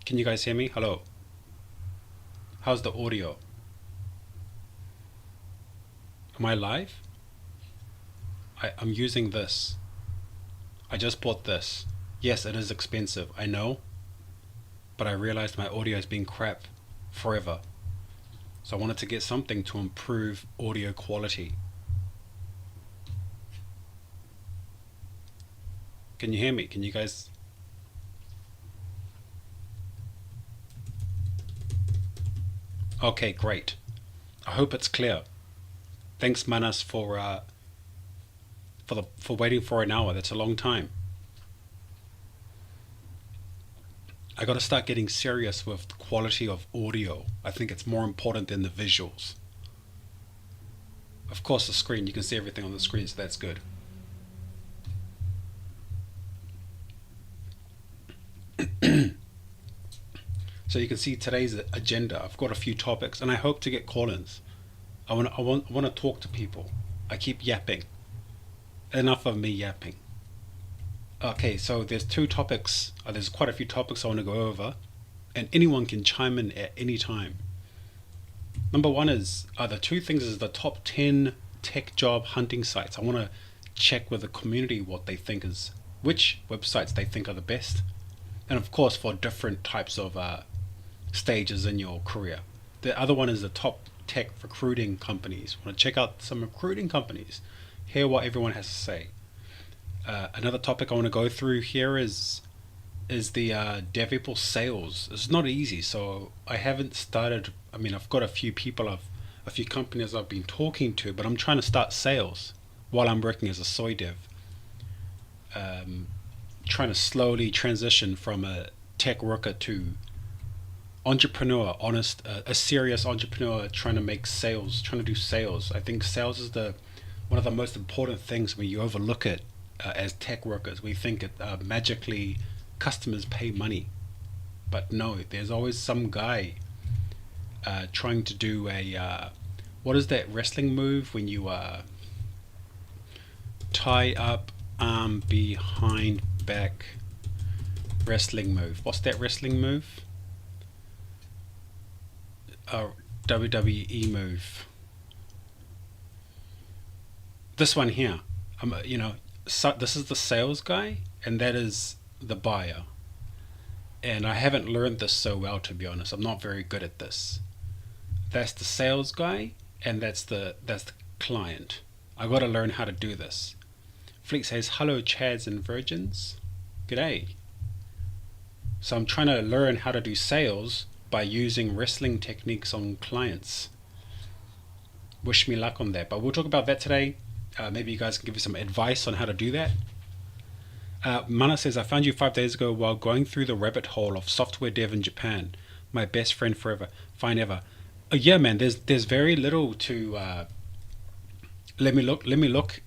Can you guys hear me? Hello. How's the audio? Am I live? I'm using this. I just bought this. Yes, it is expensive, I know. But I realized my audio has been crap forever. So I wanted to get something to improve audio quality. Can you hear me? Can you guys... Okay, great. I hope it's clear. Thanks, Manas, for waiting for an hour. That's a long time. I got to start getting serious with the quality of audio. I think it's more important than the visuals. Of course, the screen, you can see everything on the screen, so that's good. So you can see today's agenda. I've got a few topics, and I hope to get call-ins. I want to talk to people. I keep yapping. Enough of me yapping. Okay, so there's two topics. There's quite a few topics I want to go over, and anyone can chime in at any time. Number one is the two things is the top 10 tech job hunting sites. I want to check with the community what they think is, which websites they think are the best, and of course for different types of stages in your career. The other one is the top tech recruiting companies. I want to check out some recruiting companies, hear what everyone has to say. Another topic I want to go through here is the Devippo sales. It's not easy, so I haven't started. I mean, I've got a few companies I've been talking to, but I'm trying to start sales while I'm working as a soy dev. Trying to slowly transition from a tech worker to entrepreneur, a serious entrepreneur trying to make sales, trying to do sales. I think sales is one of the most important things when you overlook it as tech workers. We think it magically customers pay money, but no, there's always some guy trying to do a what is that wrestling move when you tie up arm behind back wrestling move? What's that wrestling move? WWE move. This one here. This is the sales guy, and that is the buyer. And I haven't learned this so well, to be honest. I'm not very good at this. That's the sales guy, and that's the client. I got to learn how to do this. Fleet says, hello, Chads and Virgins. G'day. So I'm trying to learn how to do sales by using wrestling techniques on clients. Wish me luck on that. But we'll talk about that today. Maybe you guys can give me some advice on how to do that. Mana says, I found you 5 days ago while going through the rabbit hole of software dev in Japan. My best friend forever. Fine ever. Yeah, man, there's very little to... Let me look.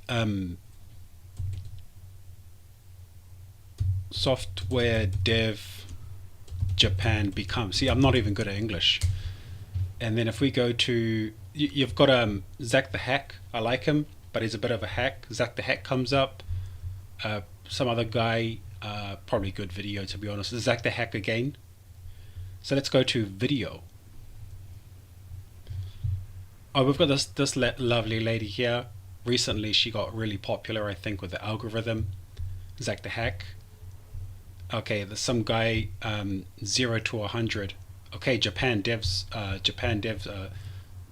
Software dev Japan become. See, I'm not even good at English. And then if we go to... You've got Zach the Hack. I like him, but he's a bit of a hack. Zach the Hack comes up. Some other guy, probably good video, to be honest. Zach the Hack again. So let's go to video. Oh, we've got this lovely lady here. Recently, she got really popular, I think, with the algorithm. Zach the Hack. Okay, there's some guy 0 to 100. Okay, Japan devs.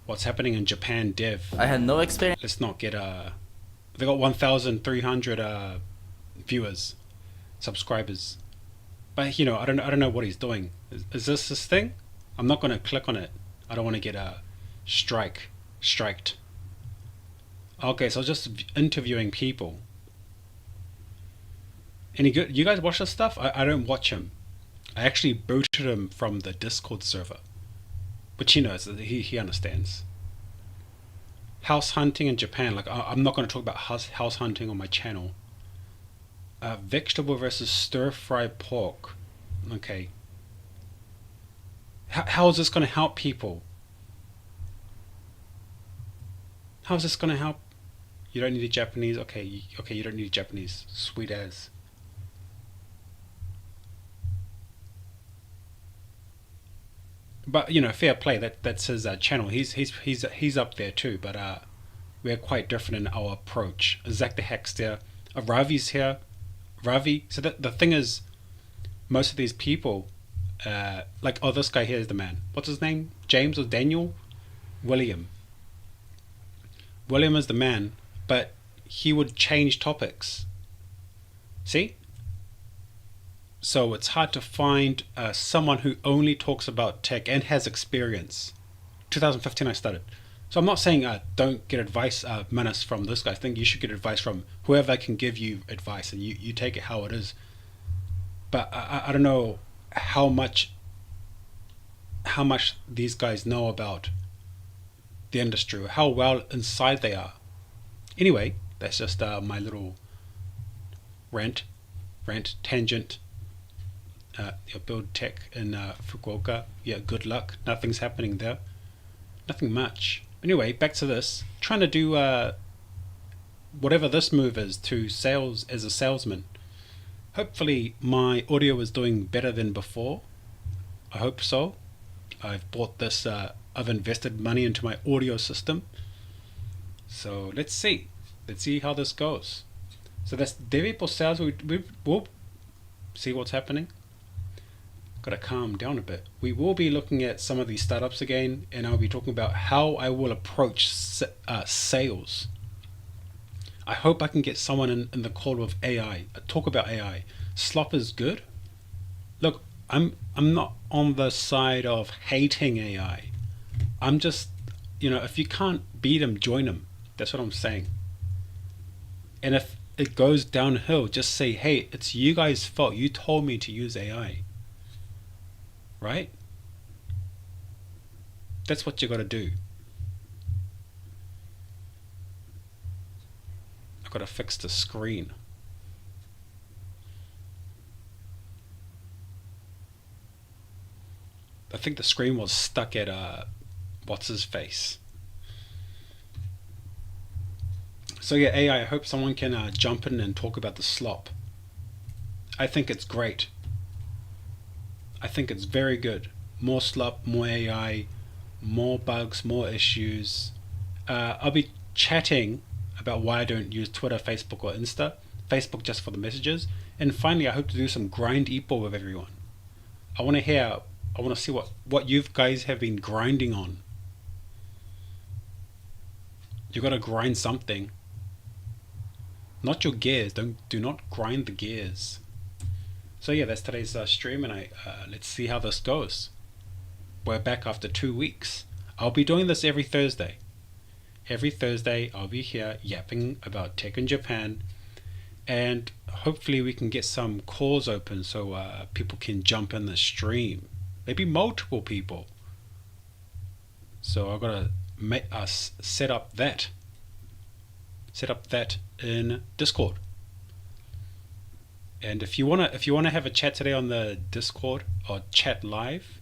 What's happening in Japan dev? I had no experience. Let's not get they got 1,300 viewers, subscribers. But I don't know what he's doing. Is this thing? I'm not gonna click on it. I don't want to get striked. Okay, so just interviewing people. Any good? You guys watch this stuff? I don't watch him. I actually booted him from the Discord server. But he understands. House hunting in Japan. Like, I'm not going to talk about house hunting on my channel. Vegetable versus stir-fried pork. Okay. How is this going to help people? How is this going to help? You don't need a Japanese. Okay, you don't need Japanese. Sweet as. But fair play. That's his channel. He's up there too. But we're quite different in our approach. Zach the Hackster, Ravi's here. Ravi. So the thing is, most of these people, like, oh, this guy here is the man. What's his name? James or Daniel? William. William is the man, but he would change topics. See? So it's hard to find someone who only talks about tech and has experience. 2015 I started. So I'm not saying don't get advice, Manas, from this guy. I think you should get advice from whoever can give you advice, and you take it how it is. But I don't know how much these guys know about the industry, or how well inside they are. Anyway, that's just my little rant tangent. Build tech in Fukuoka. Yeah, good luck. Nothing's happening there. Nothing much. Anyway, back to this. Trying to do whatever this move is to sales as a salesman. Hopefully my audio is doing better than before. I hope so. I've bought this, I've invested money into my audio system. So let's see. Let's see how this goes. So that's Devippo sales. We'll see what's happening. Gotta calm down a bit. We will be looking at some of these startups again, and I'll be talking about how I will approach sales. I hope I can get someone in the call with AI. Talk about AI. Slop is good. Look, I'm not on the side of hating AI. I'm just, if you can't beat them, join them. That's what I'm saying. And if it goes downhill, just say, hey, it's you guys' fault. You told me to use AI. Right? That's what you gotta do. I've gotta fix the screen. I think the screen was stuck at what's his face. So yeah, AI, I hope someone can jump in and talk about the slop. I think it's great. I think it's very good. More slop, more AI, more bugs, more issues. I'll be chatting about why I don't use Twitter, Facebook, or Insta. Facebook just for the messages. And finally, I hope to do some grind Epo with everyone. I want to see what you guys have been grinding on. You got to grind something. Not your gears. Do not grind the gears. So yeah, that's today's stream, and let's see how this goes. We're back after 2 weeks. I'll be doing this every Thursday. Every Thursday, I'll be here yapping about tech in Japan, and hopefully we can get some calls open so people can jump in the stream. Maybe multiple people. So I've got to make us set up that in Discord. And if you wanna have a chat today on the Discord or chat live,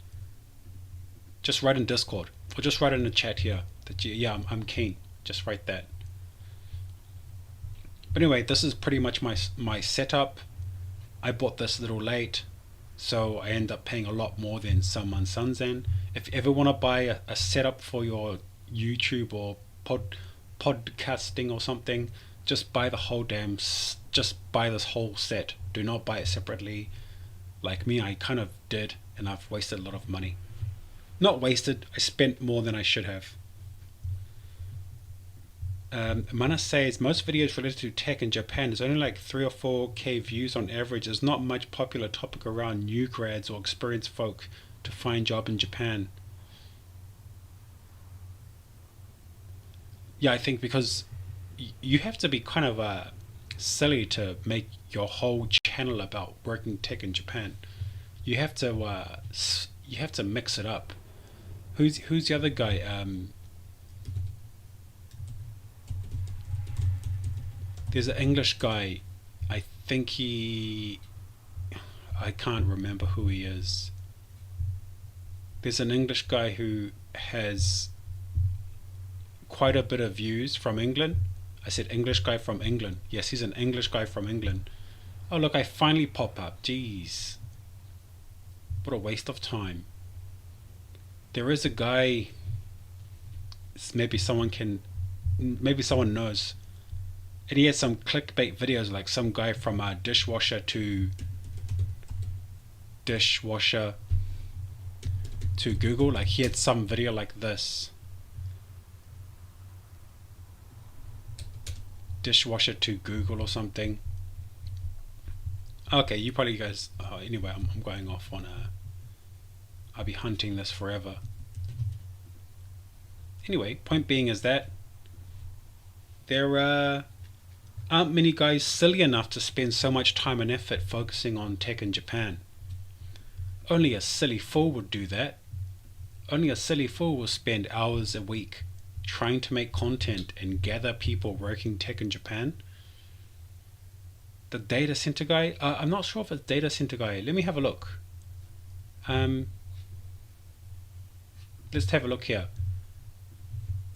just write in Discord or just write in the chat here that I'm keen. Just write that. But anyway, this is pretty much my setup. I bought this a little late, so I end up paying a lot more than Salman Sanzen. If you ever want to buy a setup for your YouTube or podcasting or something, just buy the whole just buy this whole set. Do not buy it separately. Like me, I kind of did, and I've wasted a lot of money. Not wasted, I spent more than I should have. Mana says most videos related to tech in Japan is only like 3 or 4K views on average. There's not much popular topic around new grads or experienced folk to find job in Japan. Yeah, I think because you have to be kind of silly to make your whole channel about working tech in Japan. You have to mix it up. Who's the other guy? There's an English guy. I think I can't remember who he is. There's an English guy who has quite a bit of views from England. I said English guy from England. Yes, he's an English guy from England. Oh look, I finally pop up. Jeez. What a waste of time. there is a guy. Maybe someone can, maybe someone knows. And he had some clickbait videos, like some guy from dishwasher to Google. Like he had some video like this. Dishwasher to Google or something. Okay, you probably guys. Anyway, I'm going off on a. I'll be hunting this forever. Anyway, point being is that there aren't many guys silly enough to spend so much time and effort focusing on tech in Japan. Only a silly fool would do that. Only a silly fool will spend hours a week trying to make content and gather people working tech in Japan. The data center guy, I'm not sure if it's data center guy. Let me have a look. Let's have a look here.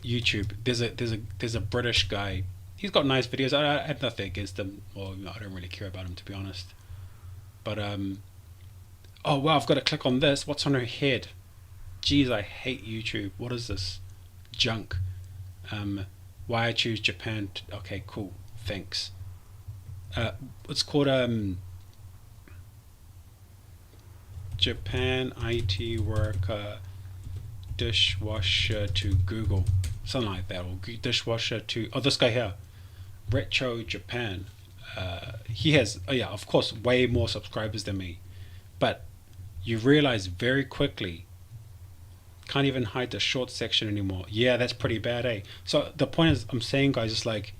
YouTube. There's a British guy. He's got nice videos. I have nothing against him, or I don't really care about him, to be honest. But oh wow, I've got to click on this. What's on her head? Jeez, I hate YouTube. What is this junk? Why I choose Japan? Okay, cool. Thanks. It's called Japan IT worker dishwasher to Google, something like that, or dishwasher to this guy here, Retro Japan. He has of course way more subscribers than me, but you realize very quickly can't even hide the short section anymore. Yeah, that's pretty bad, eh? So the point is, I'm saying, guys, it's like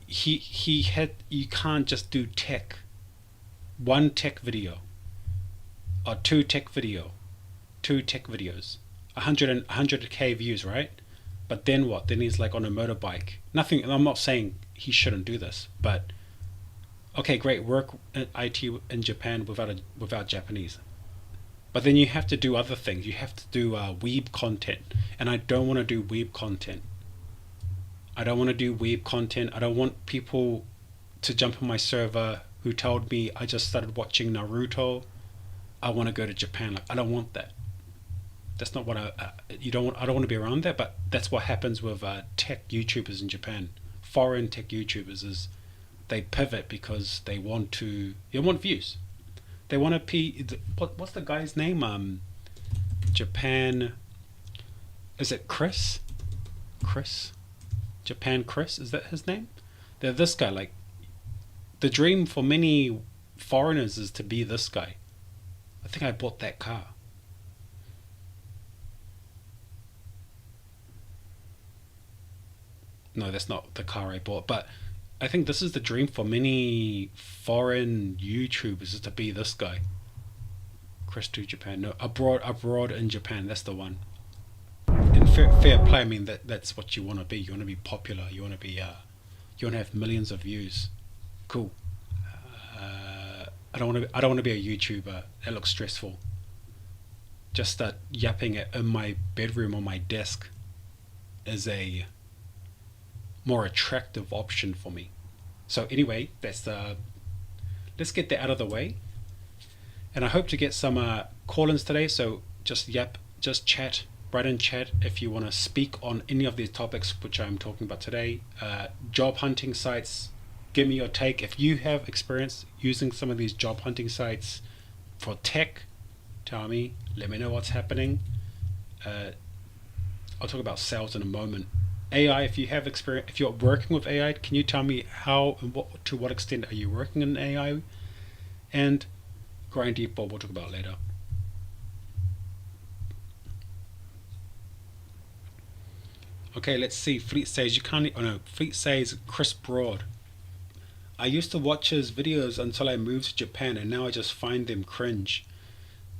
you can't just do tech, one tech video or two tech videos, 100k views, right? But then what? Then he's like on a motorbike. Nothing. I'm not saying he shouldn't do this, but okay, great, work at IT in Japan without Japanese. But then you have to do other things. You have to do weeb content, and I don't want to do weeb content. I don't want people to jump on my server who told me I just started watching Naruto. I want to go to Japan. Like, I don't want that. That's not what I don't want to be around that. But that's what happens with tech YouTubers in Japan. Foreign tech YouTubers is they pivot because they want views. They want to what's the guy's name? Japan. Is it Chris? Japan Chris, is that his name? They're this guy. Like, the dream for many foreigners is to be this guy. I think I bought that car. No, that's not the car I bought, but I think this is the dream for many foreign YouTubers, is to be this guy. Chris to Japan. No, abroad in Japan, that's the one. In fair play, I mean, that's what you want to be. You want to be popular. You want to be you want to have millions of views. Cool. I don't want to be a YouTuber. That looks stressful. Just start yapping in my bedroom on my desk is a more attractive option for me. So anyway, that's let's get that out of the way. And I hope to get some call-ins today. So just chat. Write in chat if you want to speak on any of these topics which I'm talking about today. Job hunting sites, give me your take. If you have experience using some of these job hunting sites for tech, tell me. Let me know what's happening. I'll talk about sales in a moment. AI, if you have experience, if you're working with AI, can you tell me how and to what extent are you working in AI? And grind deeper, we'll talk about later. Okay, let's see. Fleet says you can't. Oh no, Fleet says Chris Broad. I used to watch his videos until I moved to Japan, and now I just find them cringe.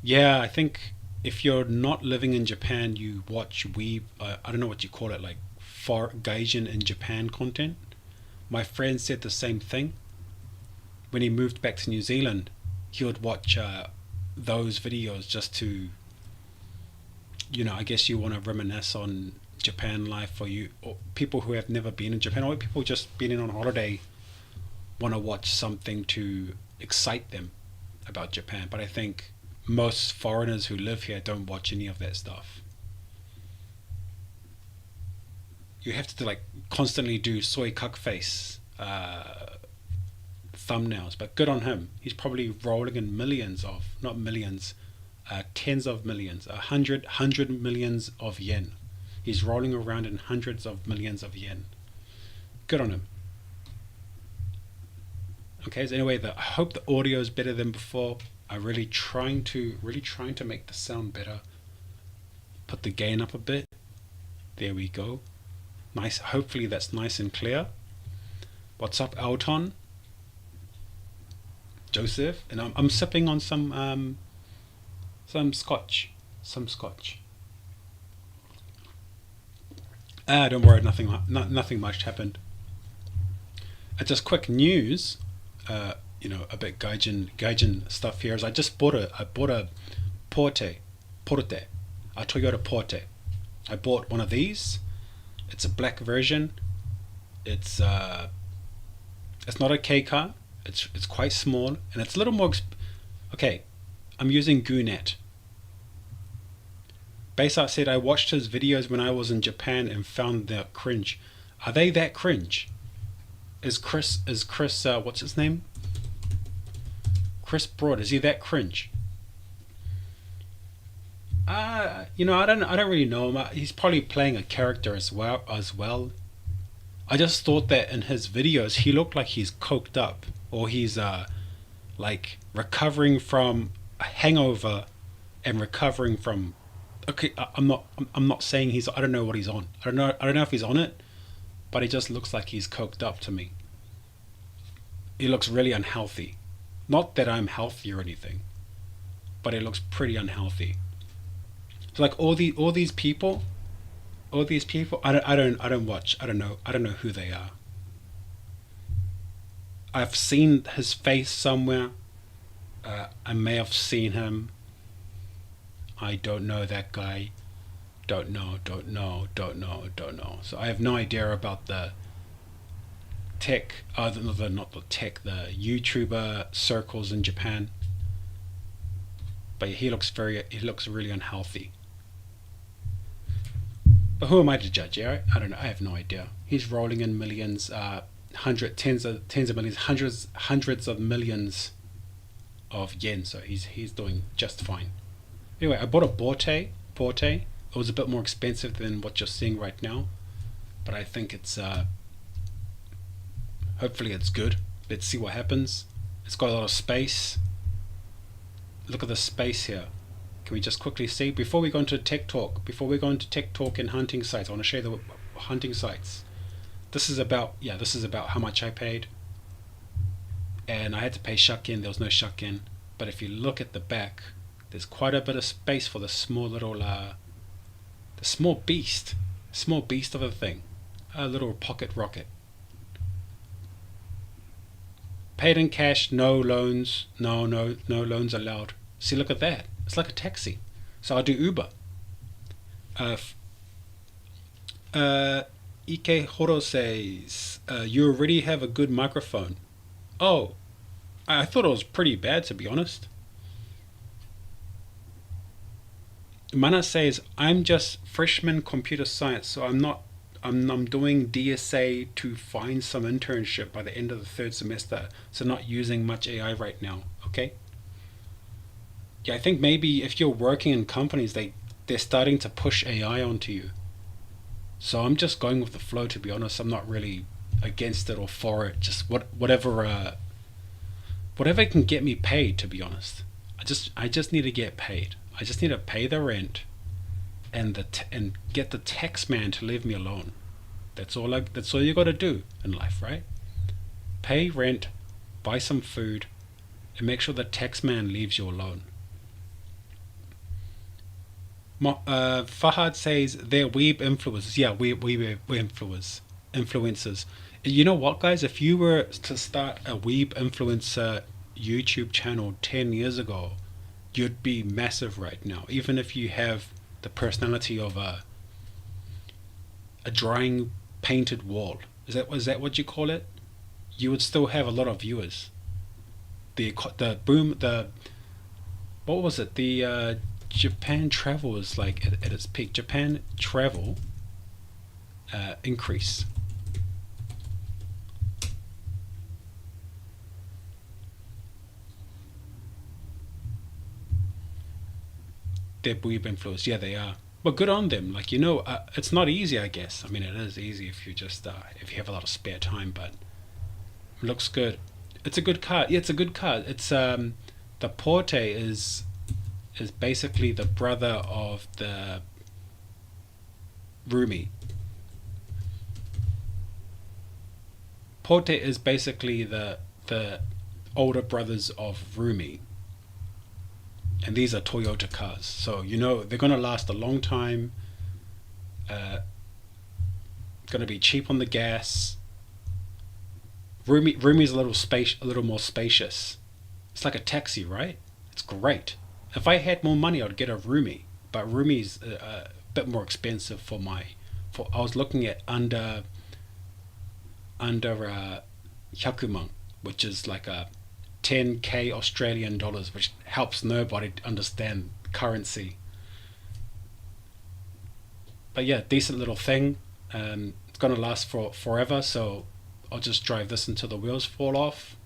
Yeah, I think if you're not living in Japan, you watch weeb. I don't know what you call it, like Gaijin in Japan content. My friend said the same thing. When he moved back to New Zealand, he would watch those videos just to, I guess you want to reminisce on Japan life, for you, or people who have never been in Japan, or people just been in on holiday, want to watch something to excite them about Japan. But I think most foreigners who live here don't watch any of that stuff. You have to like constantly do soy cuck face thumbnails, but good on him. He's probably rolling in millions of, not millions, tens of millions, hundred millions of yen. He's rolling around in hundreds of millions of yen. Good on him. Okay, so anyway, I hope the audio is better than before. I'm really trying to make the sound better. Put the gain up a bit. There we go. Nice. Hopefully that's nice and clear. What's up, Alton? Joseph, and I'm sipping on some scotch. Don't worry, nothing much happened. Just quick news. A bit gaijin stuff here. Is I bought a Porte, a Toyota Porte. I bought one of these. It's a black version. It's not a K car. It's quite small, and it's a little more. Okay, I'm using Goonet. Bayside said I watched his videos when I was in Japan and found them cringe. Are they that cringe? Is Chris what's his name? Chris Broad, is he that cringe? I don't really know him. He's probably playing a character as well. I just thought that in his videos he looked like he's coked up, or he's like recovering from a hangover and recovering from. Okay, I'm not saying he's. I don't know what he's on. I don't know if he's on it, but he just looks like he's coked up to me. He looks really unhealthy. Not that I'm healthy or anything, but it looks pretty unhealthy. So like all these people, I don't watch. I don't know who they are. I've seen his face somewhere. I may have seen him. I don't know that guy. Don't know. So I have no idea about the tech, not the tech, the YouTuber circles in Japan. But he looks really unhealthy. But who am I to judge? Yeah, I don't know. I have no idea. He's rolling in millions, tens of millions, hundreds of millions of yen. So he's doing just fine. Anyway, I bought a Porte. It was a bit more expensive than what you're seeing right now, but I think it's hopefully it's good. Let's see what happens. It's got a lot of space. Look at the space here. Can we just quickly see before we go into tech talk? Before we go into tech talk and hunting sites, I want to show you the hunting sites. This is about how much I paid, and I had to pay shuck-in. There was no shuck-in, but if you look at the back, there's quite a bit of space for the small little, the small beast of a thing, a little pocket rocket. Paid in cash, no loans, no loans allowed. See, look at that. It's like a taxi. So I'll do Uber. Ike Horo says, you already have a good microphone. Oh, I thought it was pretty bad, to be honest. Mana says, I'm just freshman computer science, so I'm doing DSA to find some internship by the end of the third semester, so not using much AI right now. Okay. Yeah, I think maybe if you're working in companies, they're starting to push AI onto you. So I'm just going with the flow, to be honest. I'm not really against it or for it. Just whatever can get me paid, to be honest. I just need to get paid. I just need to pay the rent and get the tax man to leave me alone. That's all you got to do in life, right? Pay rent, buy some food, and make sure the tax man leaves you alone. Fahad says they're weeb influencers. Yeah, we influencers. You know what, guys? If you were to start a weeb influencer YouTube channel 10 years ago, you'd be massive right now. Even if you have the personality of a drying painted wall. Is that what you call it? You would still have a lot of viewers. What what was it? The Japan travel was like at its peak. Japan travel increase. They're weeb influenced. Yeah, they are. But good on them. Like it's not easy. I guess. I mean, it is easy if you just if you have a lot of spare time. But it looks good. It's a good card. Yeah, it's a good card. It's the Porte is basically the brother of the Rumi. Porte is basically the older brothers of Rumi, and these are Toyota cars. So they're gonna last a long time. Gonna be cheap on the gas. Rumi's a little more spacious. It's like a taxi, right? It's great. If I had more money, I'd get a Rumi, but Rumi's a bit more expensive for my. For I was looking at under Hyakuman, which is like a 10k Australian dollars, which helps nobody understand currency. But yeah, decent little thing. It's gonna last for forever, so I'll just drive this until the wheels fall off.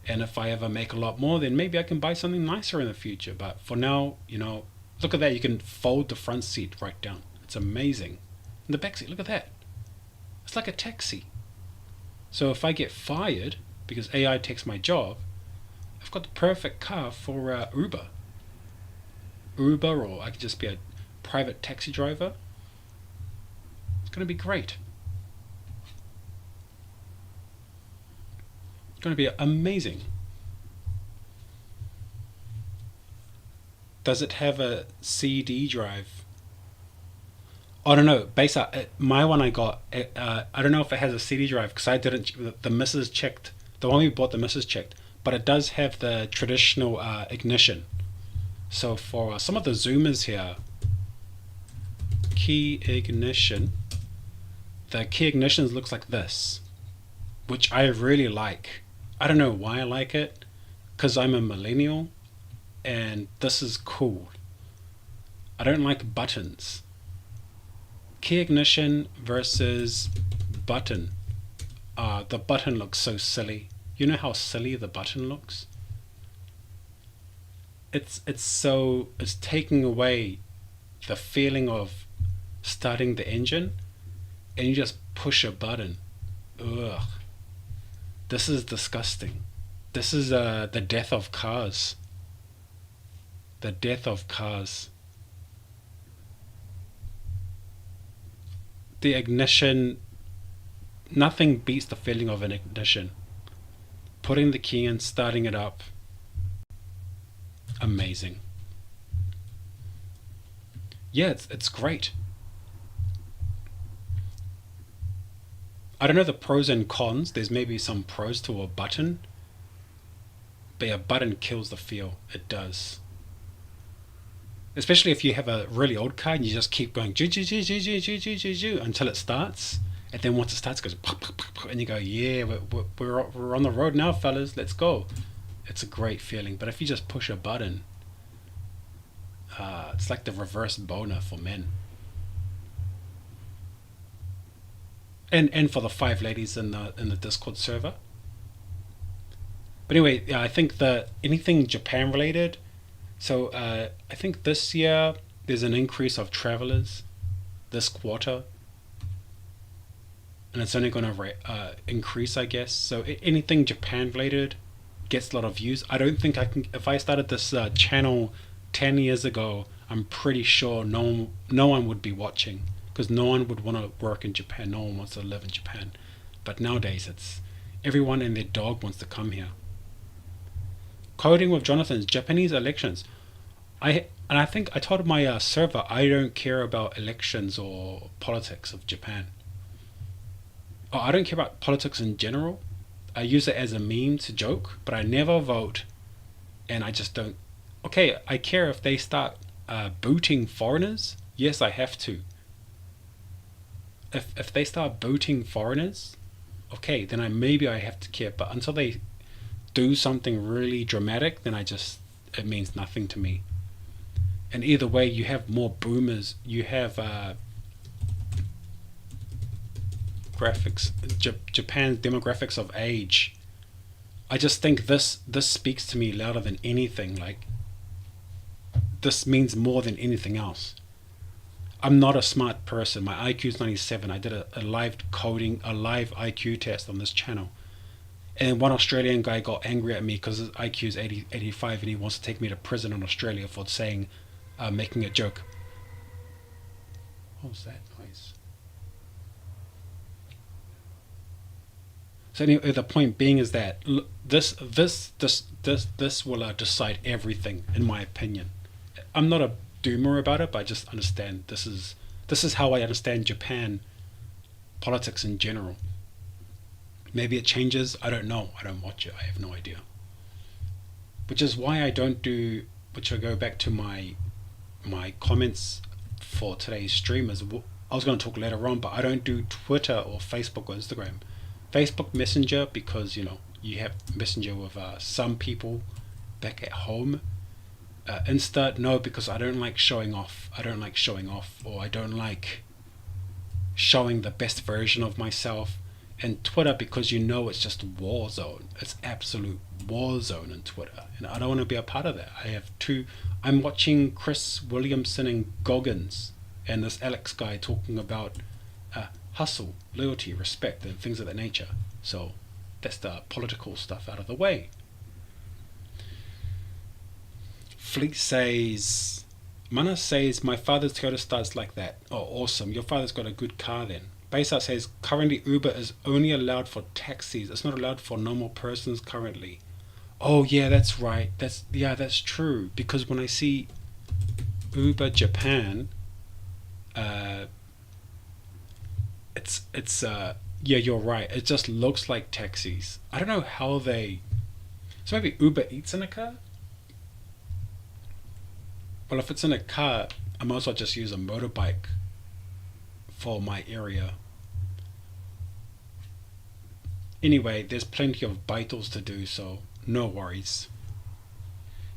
And if I ever make a lot more, then maybe I can buy something nicer in the future. But for now, look at that. You can fold the front seat right down. It's amazing. And the back seat, look at that. It's like a taxi. So if I get fired because AI takes my job, I've got the perfect car for Uber. Uber, or I could just be a private taxi driver. It's going to be great. It's going to be amazing. Does it have a CD drive? I don't know. My one I got. I don't know if it has a CD drive because I didn't. The missus checked. The one we bought, the missus checked, but it does have the traditional ignition. So for some of the Zoomers here, key ignition. The key ignition looks like this, which I really like. I don't know why I like it, because I'm a millennial, and this is cool. I don't like buttons. Key ignition versus button. The button looks so silly. You know how silly the button looks? It's taking away the feeling of starting the engine, and you just push a button. Ugh. This is disgusting. This is the death of cars. The death of cars. The ignition, nothing beats the feeling of an ignition. Putting the key in, starting it up. Amazing. Yeah, it's great. I don't know the pros and cons. There's maybe some pros to a button, but a button kills the feel. It does. Especially if you have a really old car and you just keep going until it starts, and then once it starts, it goes pop, pop, pop, and you go, yeah, we're on the road now, fellas. Let's go. It's a great feeling. But if you just push a button, it's like the reverse boner for men. And for the 5 ladies in the Discord server. But anyway, yeah, I think anything Japan related. So I think this year there's an increase of travelers this quarter, and it's only going to increase, I guess. So anything Japan related gets a lot of views. I don't think I can. If I started this channel 10 years ago, I'm pretty sure no one would be watching, because no one would want to work in Japan. No one wants to live in Japan. But nowadays, it's everyone and their dog wants to come here. Coding with Jonathan's Japanese elections. I think I told my server I don't care about elections or politics of Japan. Oh, I don't care about politics in general. I use it as a meme to joke, but I never vote, and I just don't. Okay, I care if they start booting foreigners. Yes, I have to. If they start booting foreigners, okay, then maybe I have to care. But until they do something really dramatic, then it means nothing to me. And either way, you have more boomers. You have graphics, Japan's demographics of age. I just think this speaks to me louder than anything. Like, this means more than anything else. I'm not a smart person. My IQ is 97. I did a live live IQ test on this channel. And one Australian guy got angry at me because his IQ is 85 and he wants to take me to prison in Australia for saying, making a joke. What was that noise? So anyway, the point being is that this will decide everything, in my opinion. I'm not a doomer about it, but I just understand this is how I understand Japan politics in general. Maybe it changes. I don't know. I don't watch it. I have no idea. Which is why I don't do. Which I go back to my comments for today's stream. I was going to talk later on, but I don't do Twitter or Facebook or Instagram. Facebook Messenger, because you have Messenger with some people back at home. Insta, no, because I don't like showing off. Or I don't like showing the best version of myself. And Twitter, because it's just war zone. It's absolute war zone in Twitter, and I don't want to be a part of that. I'm watching Chris Williamson and Goggins and this Alex guy talking about hustle, loyalty, respect, and things of that nature. So that's the political stuff out of the way. Fleet says, Mana says, my father's Toyota starts like that. Oh, awesome. Your father's got a good car then. Bayside says, currently Uber is only allowed for taxis. It's not allowed for normal persons currently. Oh yeah, that's right. That's true. Because when I see Uber Japan, yeah, you're right. It just looks like taxis. I don't know how they. So maybe Uber Eats in a car. Well, if it's in a car, I might as well just use a motorbike for my area. Anyway, there's plenty of baitles to do, so no worries.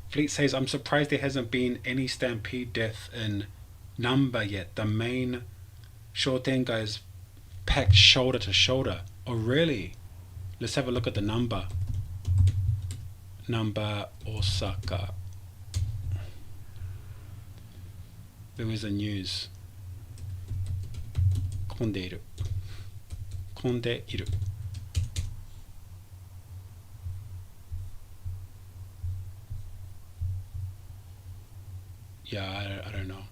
Fleet says, I'm surprised there hasn't been any stampede death in number yet. The main Shoten guys packed shoulder to shoulder. Oh, really? Let's have a look at the number. Number Osaka. There is a news. 混んでいる。混んでいる。Yeah, I don't know.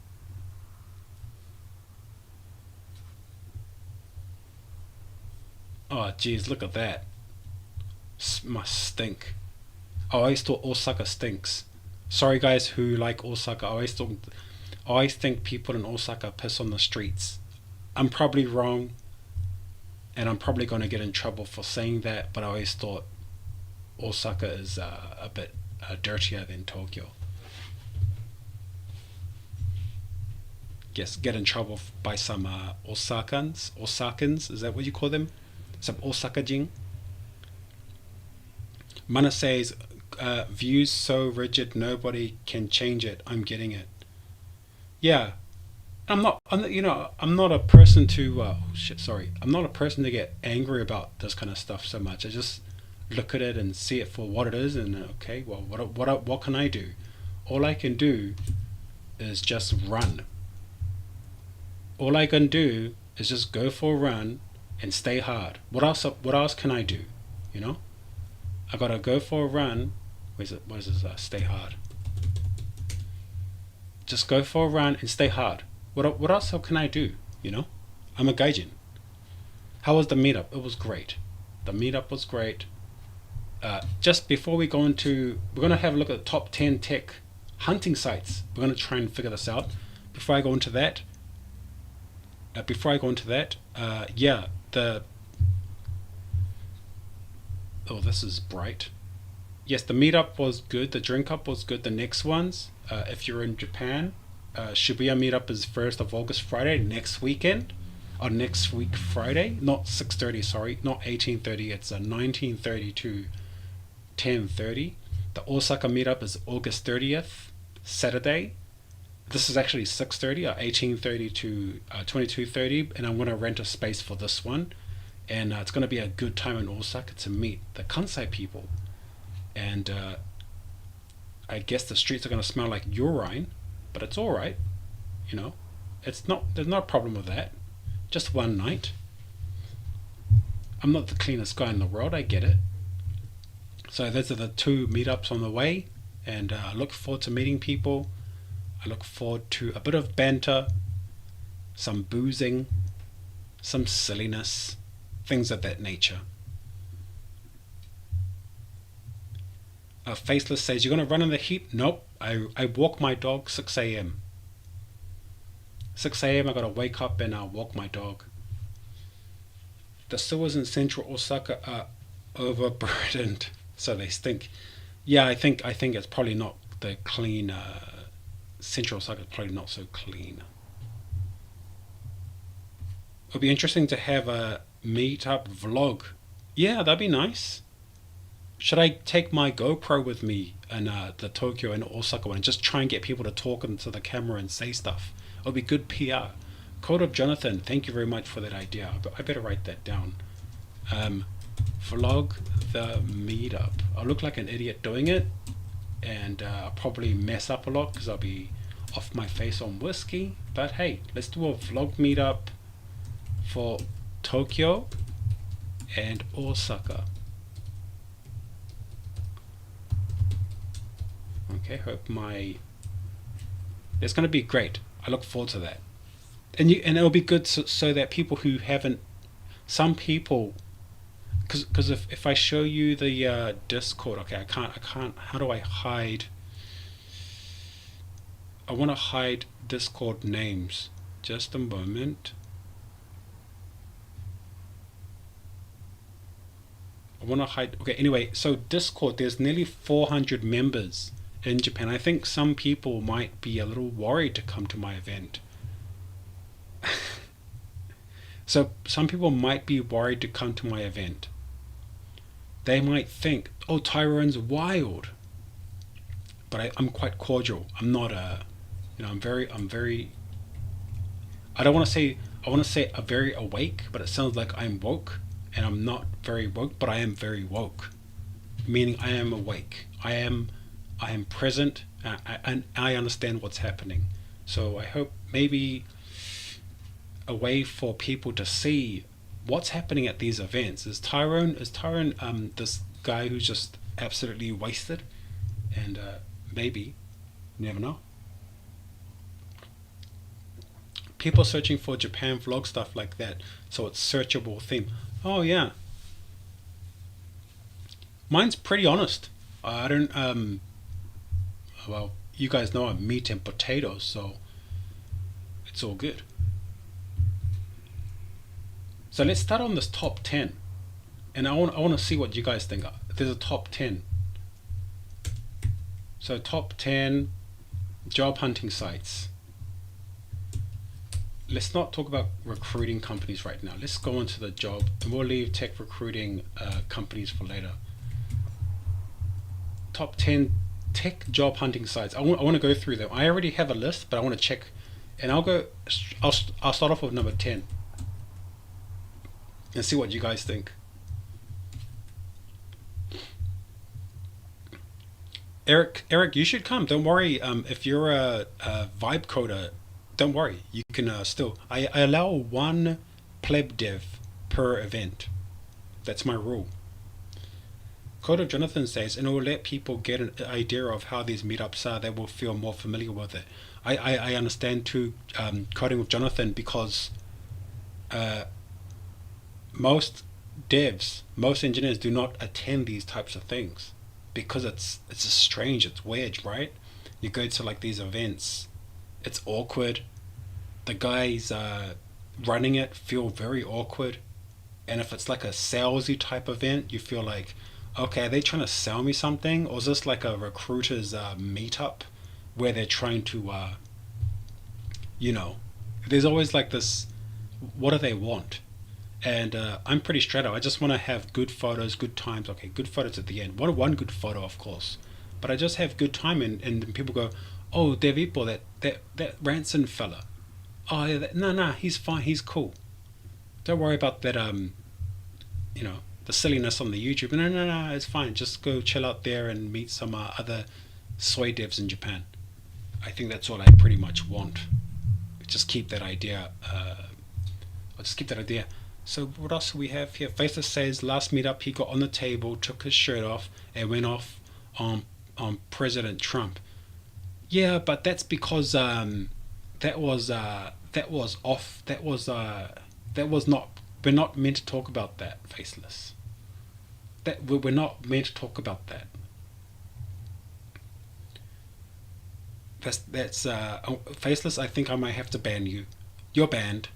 Oh, geez, look at that. Must stink. I always thought Osaka stinks. Sorry, guys who like Osaka. I always think people in Osaka piss on the streets. I'm probably wrong, and I'm probably going to get in trouble for saying that, but I always thought Osaka is a bit dirtier than Tokyo. Yes, get in trouble by some Osakans, is that what you call them? Some Osaka-jin. Mana says, views so rigid nobody can change it. I'm getting it. Yeah, I'm not a person to I'm not a person to get angry about this kind of stuff so much. I just look at it and see it for what it is, and okay, well, what can I do? All I can do is just run. All I can do is just go for a run and stay hard. What else can I do? I gotta go for a run. What is this? Stay hard. Just go for a run and stay hard. What else can I do? I'm a gaijin. How was the meetup? It was great. The meetup was great. Just before we go into, we're gonna have a look at the top 10 tech hunting sites. We're gonna try and figure this out. Before I go into that, this is bright. Yes, the meetup was good. The drink up was good. The next ones, if you're in Japan, Shibuya meetup is 1st of August, Friday, next weekend. Or next week, Friday. Not 6:30, sorry. Not 18:30. It's 19:30 to 10:30. The Osaka meetup is August 30th, Saturday. This is actually 6:30 or 18:30 to 22:30, and I'm gonna rent a space for this one. And it's gonna be a good time in Osaka to meet the Kansai people. And I guess the streets are gonna smell like urine, but it's all right. You know, it's not. There's no problem with that. Just one night. I'm not the cleanest guy in the world. I get it. So those are the two meetups on the way, and I look forward to meeting people. I look forward to a bit of banter, some boozing, some silliness, things of that nature. Faceless says, "You're going to run in the heat?" Nope. I walk my dog 6 a.m. 6 a.m. I got to wake up and walk my dog. The sewers in central Osaka are overburdened, so they stink. Yeah, I think it's probably not the clean. Central Osaka is probably not so clean. It'll be interesting to have a meetup vlog. Yeah, that'd be nice. Should I take my GoPro with me and the Tokyo and Osaka one and just try and get people to talk into the camera and say stuff? It'll be good PR. Code of Jonathan, thank you very much for that idea. I better write that down. Vlog the meetup. I'll look like an idiot doing it, and I'll probably mess up a lot because I'll be off my face on whiskey. But hey, let's do a vlog meetup for Tokyo and Osaka. Okay, hope my... It's going to be great. I look forward to that. And it'll be good so that people who haven't... Some people... Because if I show you the Discord... Okay, I can't... How do I hide... I want to hide Discord names. Just a moment. I want to hide... Okay, anyway, so Discord, there's nearly 400 members in Japan. I think some people might be a little worried to come to my event. So some people might be worried to come to my event. They might think, oh, Tyrone's wild. But I'm quite cordial. I'm not I'm very, I don't want to say, I want to say a very awake, but it sounds like I'm woke, and I'm not very woke, but I am very woke. Meaning I am awake. I am present, and I understand what's happening. So I hope maybe a way for people to see what's happening at these events. Is Tyrone this guy who's just absolutely wasted? And maybe, you never know. People searching for Japan vlog stuff like that, so it's searchable theme. Oh yeah. Mine's pretty honest. I don't well, you guys know I'm meat and potatoes, so it's all good. So let's start on this top 10, and I want to see what you guys think. There's a top 10. So top 10 job hunting sites. Let's not talk about recruiting companies right now. Let's go into the job, and we'll leave tech recruiting companies for later. Top 10 tech job hunting sites. I want to go through them. I already have a list, but I want to check, and I'll start off with number 10 and see what you guys think. Eric, you should come. Don't worry. If you're a vibe coder, don't worry. You can still. I allow one pleb dev per event. That's my rule. Code of Jonathan says, and it will let people get an idea of how these meetups are. They will feel more familiar with it. I understand too, coding with Jonathan, because most devs, most engineers do not attend these types of things because it's strange, it's weird, right? You go to like these events, it's awkward. The guys running it feel very awkward, and if it's like a salesy type event, you feel like, okay, are they trying to sell me something, or is this like a recruiter's meetup where they're trying to there's always like this, what do they want? And I'm pretty straight up. I just want to have good photos, good times. Okay, good photos at the end. One good photo, of course. but I just have good time, and then people go, oh, Devippo, that Ranson fella. Oh, yeah, no, he's fine, he's cool. Don't worry about that, the silliness on the YouTube. No, it's fine. Just go chill out there and meet some other soy devs in Japan. I think that's all I pretty much want. Just keep that idea. I'll just keep that idea. So what else do we have here? Faceless says last meetup he got on the table, took his shirt off, and went off on President Trump. Yeah, but that's because that was off. That was not. We're not meant to talk about that, Faceless. That we're not meant to talk about that. That's Faceless. I think I might have to ban you. You're banned.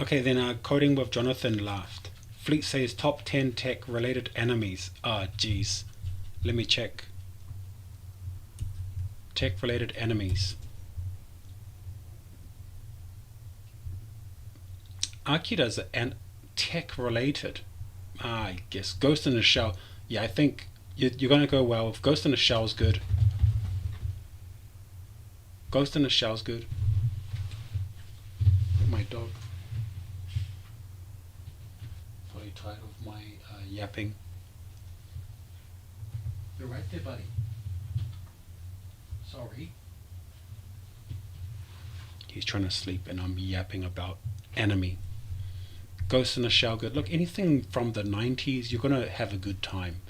Okay, then coding with Jonathan laughed. Fleet says top 10 tech related enemies. Ah, jeez. Let me check. Tech related enemies. Akira's and tech related. I guess Ghost in the Shell. Yeah, I think you're going to go well. If Ghost in the Shell is good. Ghost in the Shell is good. My dog. Probably tired of my yapping. You're right there, buddy. Sorry. He's trying to sleep and I'm yapping about enemy. Ghost in the Shell, good. Look, anything from the 90s, you're going to have a good time.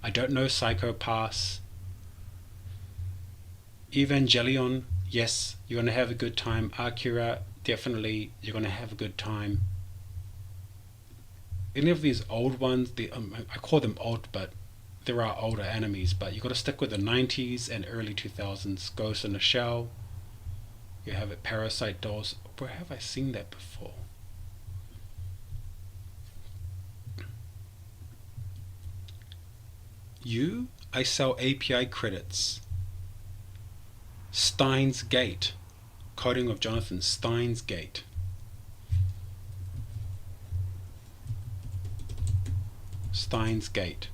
I don't know Psycho Pass. Evangelion, yes, you're going to have a good time. Akira, definitely, you're going to have a good time. Any of these old ones, I call them old, but there are older enemies, but you've got to stick with the 90s and early 2000s. Ghost in the Shell. You have it, Parasite Dolls. Where have I seen that before? I sell API credits. Steins Gate. Coding of Jonathan. Steins Gate. Steins Gate.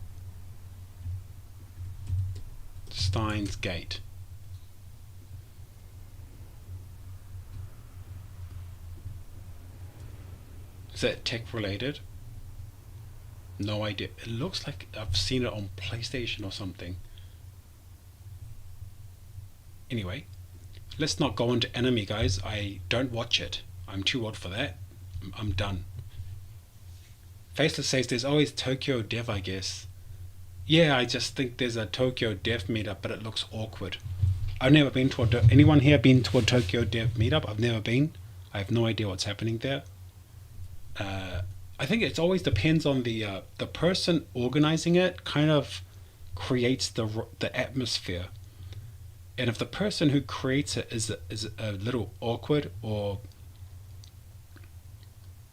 Steins Gate. Is that tech related? No idea. It looks like I've seen it on PlayStation or something. Anyway, let's not go into enemy, guys. I don't watch it. I'm too old for that. I'm done. Faceless says there's always Tokyo Dev, I guess. Yeah, I just think there's a Tokyo Dev meetup, but it looks awkward. I've never been to anyone here been to a Tokyo Dev meetup? I've never been. I have no idea what's happening there. I think it always depends on the person organizing it. Kind of creates the atmosphere, and if the person who creates it is a little awkward, or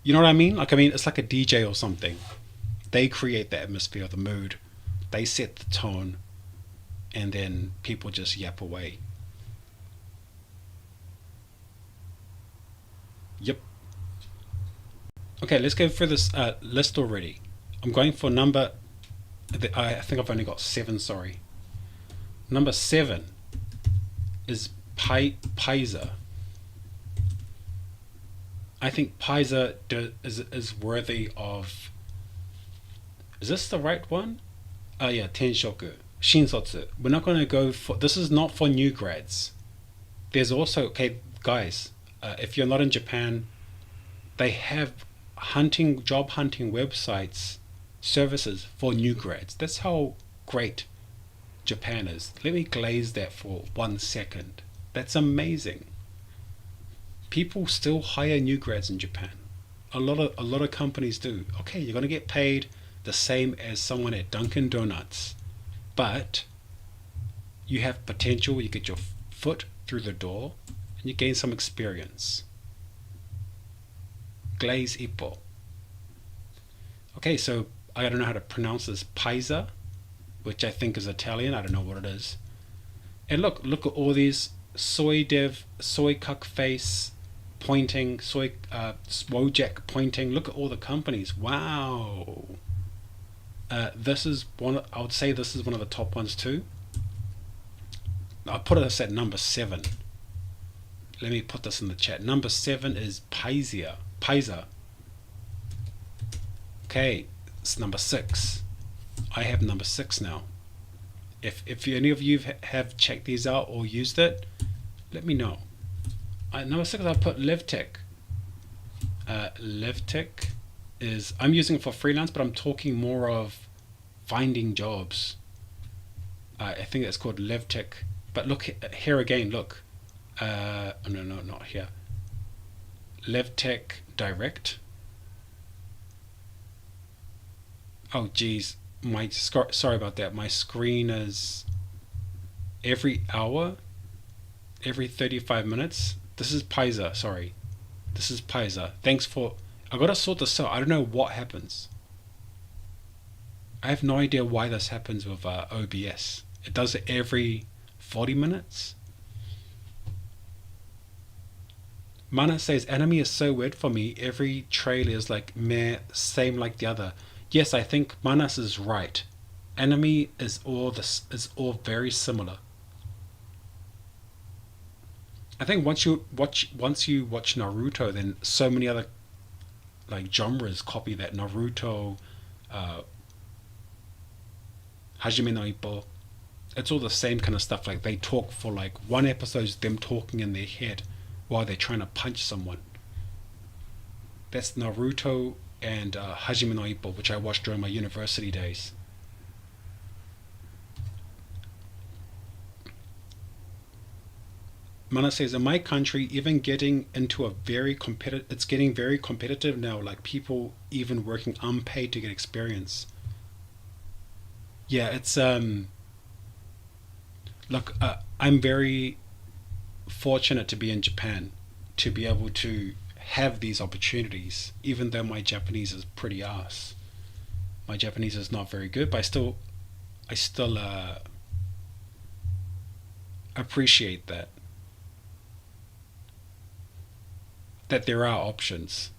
you know what I mean? Like, I mean, it's like a DJ or something. They create the atmosphere, the mood. They set the tone, and then people just yap away. Yep. Okay, let's go through this list already. I'm going for number... I think I've only got 7, sorry. Number 7 is Paiza. I think Paiza is worthy of... Is this the right one? Oh yeah, Tenshoku. Shinsotsu. We're not going to go for... This is not for new grads. There's also... Okay, guys, if you're not in Japan, they have job hunting websites, services for new grads. That's how great Japan is. Let me glaze that for 1 second. That's amazing. People still hire new grads in Japan. A lot of companies do. Okay, you're going to get paid the same as someone at Dunkin' Donuts, but you have potential. You get your foot through the door and you gain some experience. Glaze Ippo. Okay, so I don't know how to pronounce this. Paiza, which I think is Italian. I don't know what it is. And look at all these soy dev, soy cuck face pointing, Swojak pointing. Look at all the companies. Wow. This is one. I would say this is one of the top ones too. I put this at number 7. Let me put this in the chat. Number 7 is Paiza. Okay, it's number 6. I have number 6 now. If any of you have checked these out or used it, let me know. Number 6, I put LivTech. LivTech is, I'm using it for freelance, but I'm talking more of finding jobs. I think it's called LivTech. But look here again, look. No, not here. LivTech Direct. Oh geez, sorry about that. My screen is every hour, every 35 minutes. This is Paiza, sorry. This is Paiza. Thanks for, I gotta sort this out. I don't know what happens. I have no idea why this happens with OBS. It does it every 40 minutes. Mana says, anime is so weird for me. Every trailer is like meh, same like the other. Yes, I think Manas is right. Anime is all very similar. I think once you watch Naruto, then so many other like genres copy that. Naruto, Hajime no Ippo. It's all the same kind of stuff. Like they talk for like one episode's them talking in their head while they're trying to punch someone. That's Naruto and Hajime no Ippo, which I watched during my university days. Mana says, in my country, even getting into it's getting very competitive now, like people even working unpaid to get experience. Yeah, it's look, I'm very fortunate to be in Japan, to be able to have these opportunities, even though my Japanese is pretty ass. My Japanese is not very good, but I still appreciate that there are options.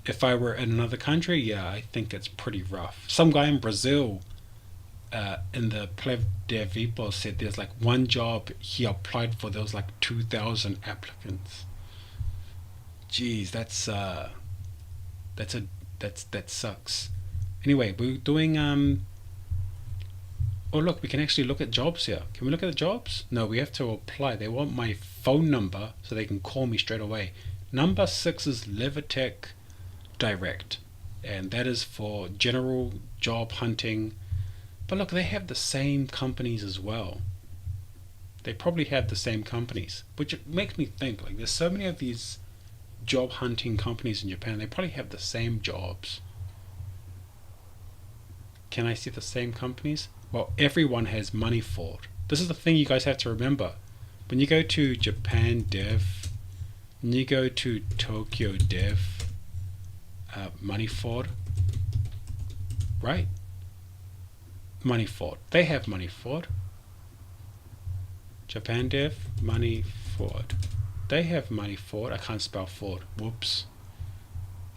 If I were in another country, yeah, I think it's pretty rough. Some guy in Brazil, in the Plev Devippo, said there's like one job he applied for, there was like 2,000 applicants. Jeez, that sucks. Anyway, we're doing oh look, we can actually look at jobs here. Can we look at the jobs? No, we have to apply. They want my phone number so they can call me straight away. Number 6 is LivTech Direct, and that is for general job hunting. But look, they have the same companies as well. They probably have the same companies, which makes me think like there's so many of these job hunting companies in Japan. They probably have the same jobs. Can I see the same companies? Well, everyone has money for it. This is the thing you guys have to remember. When you go to Japan Dev, when you go to Tokyo Dev, Money Ford, right? Money Ford. They have Money Ford. Japan Dev, Money Ford. They have Money Ford. I can't spell Ford. Whoops.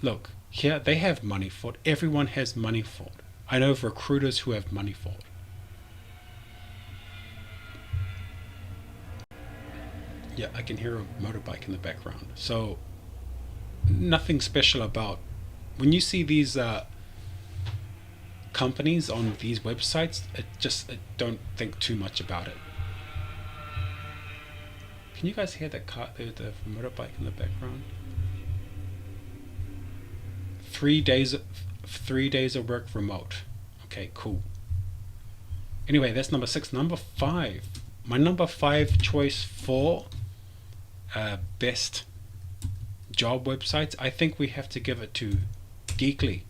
Look, here they have Money Ford. Everyone has Money Ford. I know of recruiters who have Money Ford. Yeah, I can hear a motorbike in the background. So, nothing special about when you see these companies on these websites. Don't think too much about it. Can you guys hear that car, the motorbike in the background? 3 days of work remote. Okay, cool. Anyway, that's number 6. Number 5. My number 5 choice for best job websites, I think we have to give it to Geekly.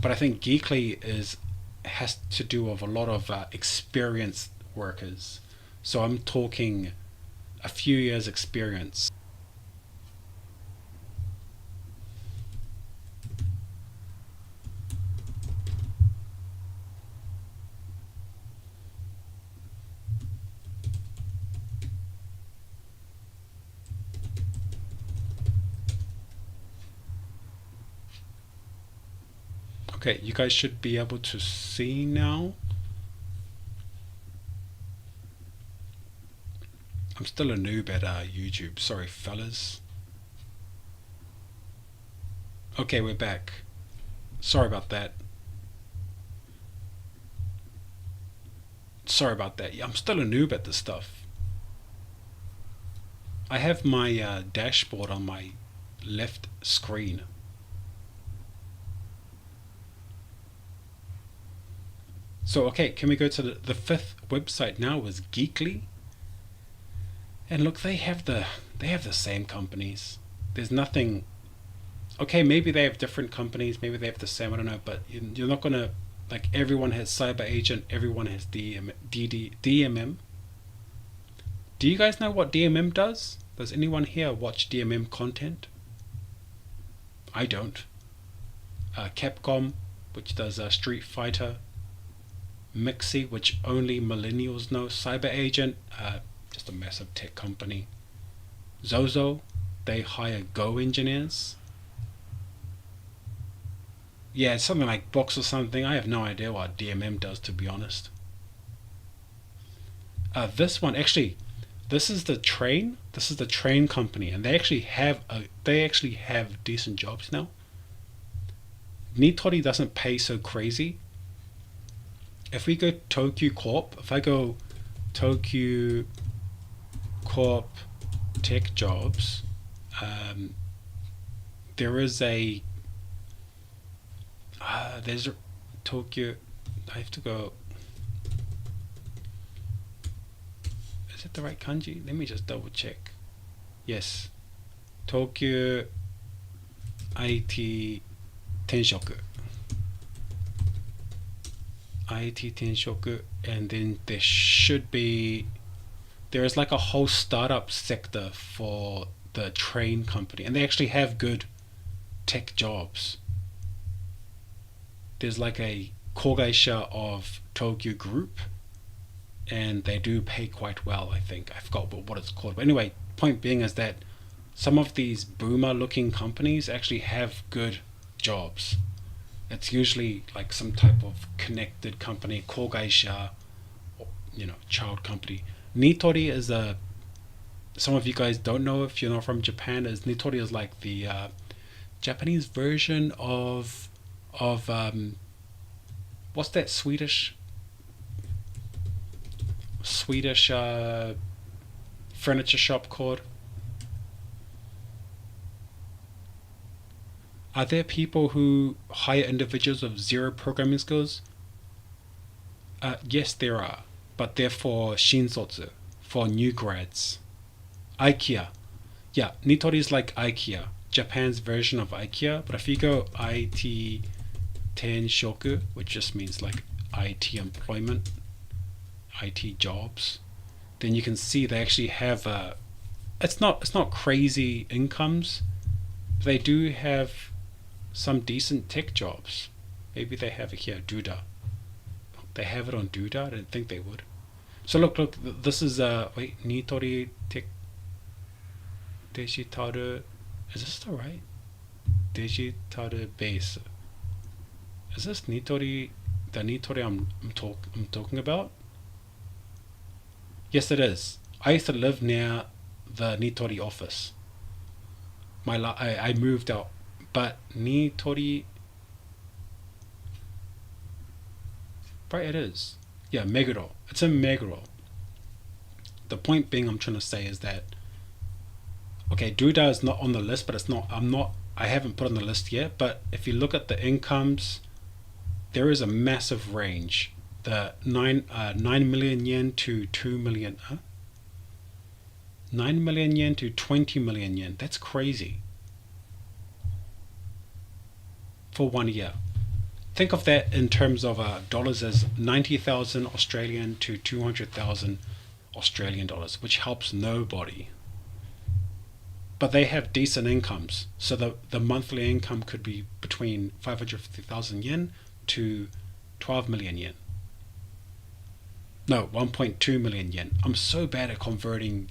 But I think Geekly has to do with a lot of experienced workers. So I'm talking a few years experience. Okay, you guys should be able to see now. I'm still a noob at YouTube. Sorry, fellas. Okay, we're back. Sorry about that. Sorry about that. Yeah, I'm still a noob at this stuff. I have my dashboard on my left screen. So, okay, can we go to the fifth website now? Is Geekly. And look, they have the same companies. There's nothing. Okay, maybe they have different companies. Maybe they have the same. I don't know. But you're not gonna, like, everyone has Cyber Agent. Everyone has DMM. Do you guys know what DMM does? Does anyone here watch DMM content? I don't. Capcom, which does Street Fighter. Mixi, which only millennials know. Cyber Agent, just a massive tech company. Zozo, they hire Go engineers. Yeah, it's something like Box or something. I have no idea what DMM does, to be honest. This one, actually, this is the train. This is the train company, and they actually have decent jobs now. Nitori doesn't pay so crazy. If we go Tokyo Corp, if I go Tokyo Corp Tech Jobs, there is there's a Tokyo. I have to go. Is it the right kanji? Let me just double check. Yes, Tokyo IT Tenshoku. IT Tenshoku, and then there is like a whole startup sector for the train company, and they actually have good tech jobs. There's like a kogaisha of Tokyo Group, and they do pay quite well. I think I forgot what it's called, but anyway, point being is that some of these boomer looking companies actually have good jobs. It's usually like some type of connected company, kogaisha, or, child company. Nitori is some of you guys don't know if you're not from Japan, is Nitori is like the Japanese version of what's that Swedish furniture shop called? Are there people who hire individuals with zero programming skills? Yes, there are, but they're for shinsotsu, for new grads. IKEA. Yeah, Nitori is like IKEA, Japan's version of IKEA, but if you go IT Tenshoku, which just means like IT employment, IT jobs, then you can see they actually have it's not crazy incomes. They do have some decent tech jobs. Maybe they have it here, Duda. They have it on Duda. I didn't think they would. So look, this is Nitori Tech Digitaru. Is this the right? Digitaru base. Is this Nitori? The Nitori I'm talking about? Yes, it is. I used to live near the Nitori office. I moved out, but Nitori, right? It is. Yeah, Meguro. It's in Meguro. The point being, I'm trying to say is that okay, Duda is not on the list, but it's not. I haven't put on the list yet. But if you look at the incomes, there is a massive range. The 9 million yen to 2 million. 9 million yen to 20 million yen. That's crazy. For 1 year. Think of that in terms of dollars as 90,000 Australian to 200,000 Australian dollars, which helps nobody. But they have decent incomes. So the monthly income could be between 550,000 yen to 12 million yen. No, 1.2 million yen. I'm so bad at converting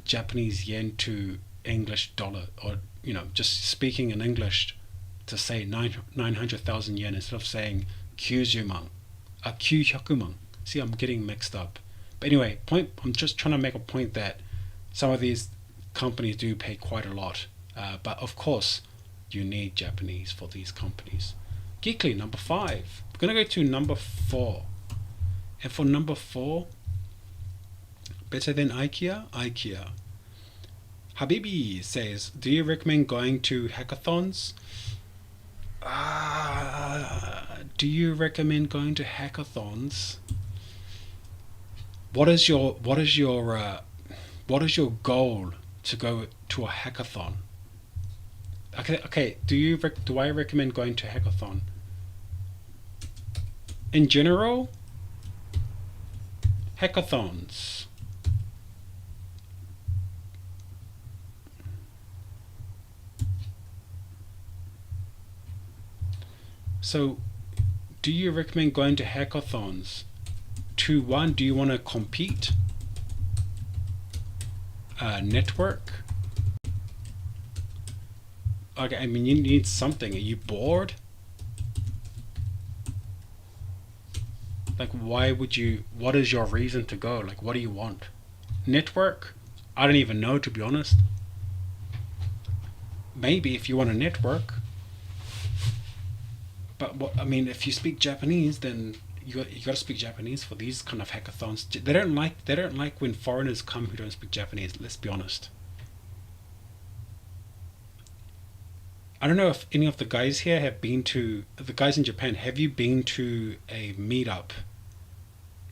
Japanese yen to English dollar, or just speaking in English to say 900,000 yen instead of saying 90万, 900万. See, I'm getting mixed up. But anyway, I'm just trying to make a point that some of these companies do pay quite a lot. But of course, you need Japanese for these companies. Geekly, number 5. We're going to go to number 4. And for number 4, better than IKEA. Habibi says, do you recommend going to hackathons? Do you recommend going to hackathons? What is your goal to go to a hackathon? Okay. Do I recommend going to hackathon? In general, hackathons. So, do you recommend going to hackathons? To one, do you want to compete? Network? Okay, I mean, you need something. Are you bored? Like, what is your reason to go? Like, what do you want? Network? I don't even know, to be honest. Maybe if you want a network. But if you speak Japanese, then you got to speak Japanese for these kind of hackathons. They don't like when foreigners come who don't speak Japanese. Let's be honest. I don't know if any of the guys here have been to the guys in Japan. Have you been to a meetup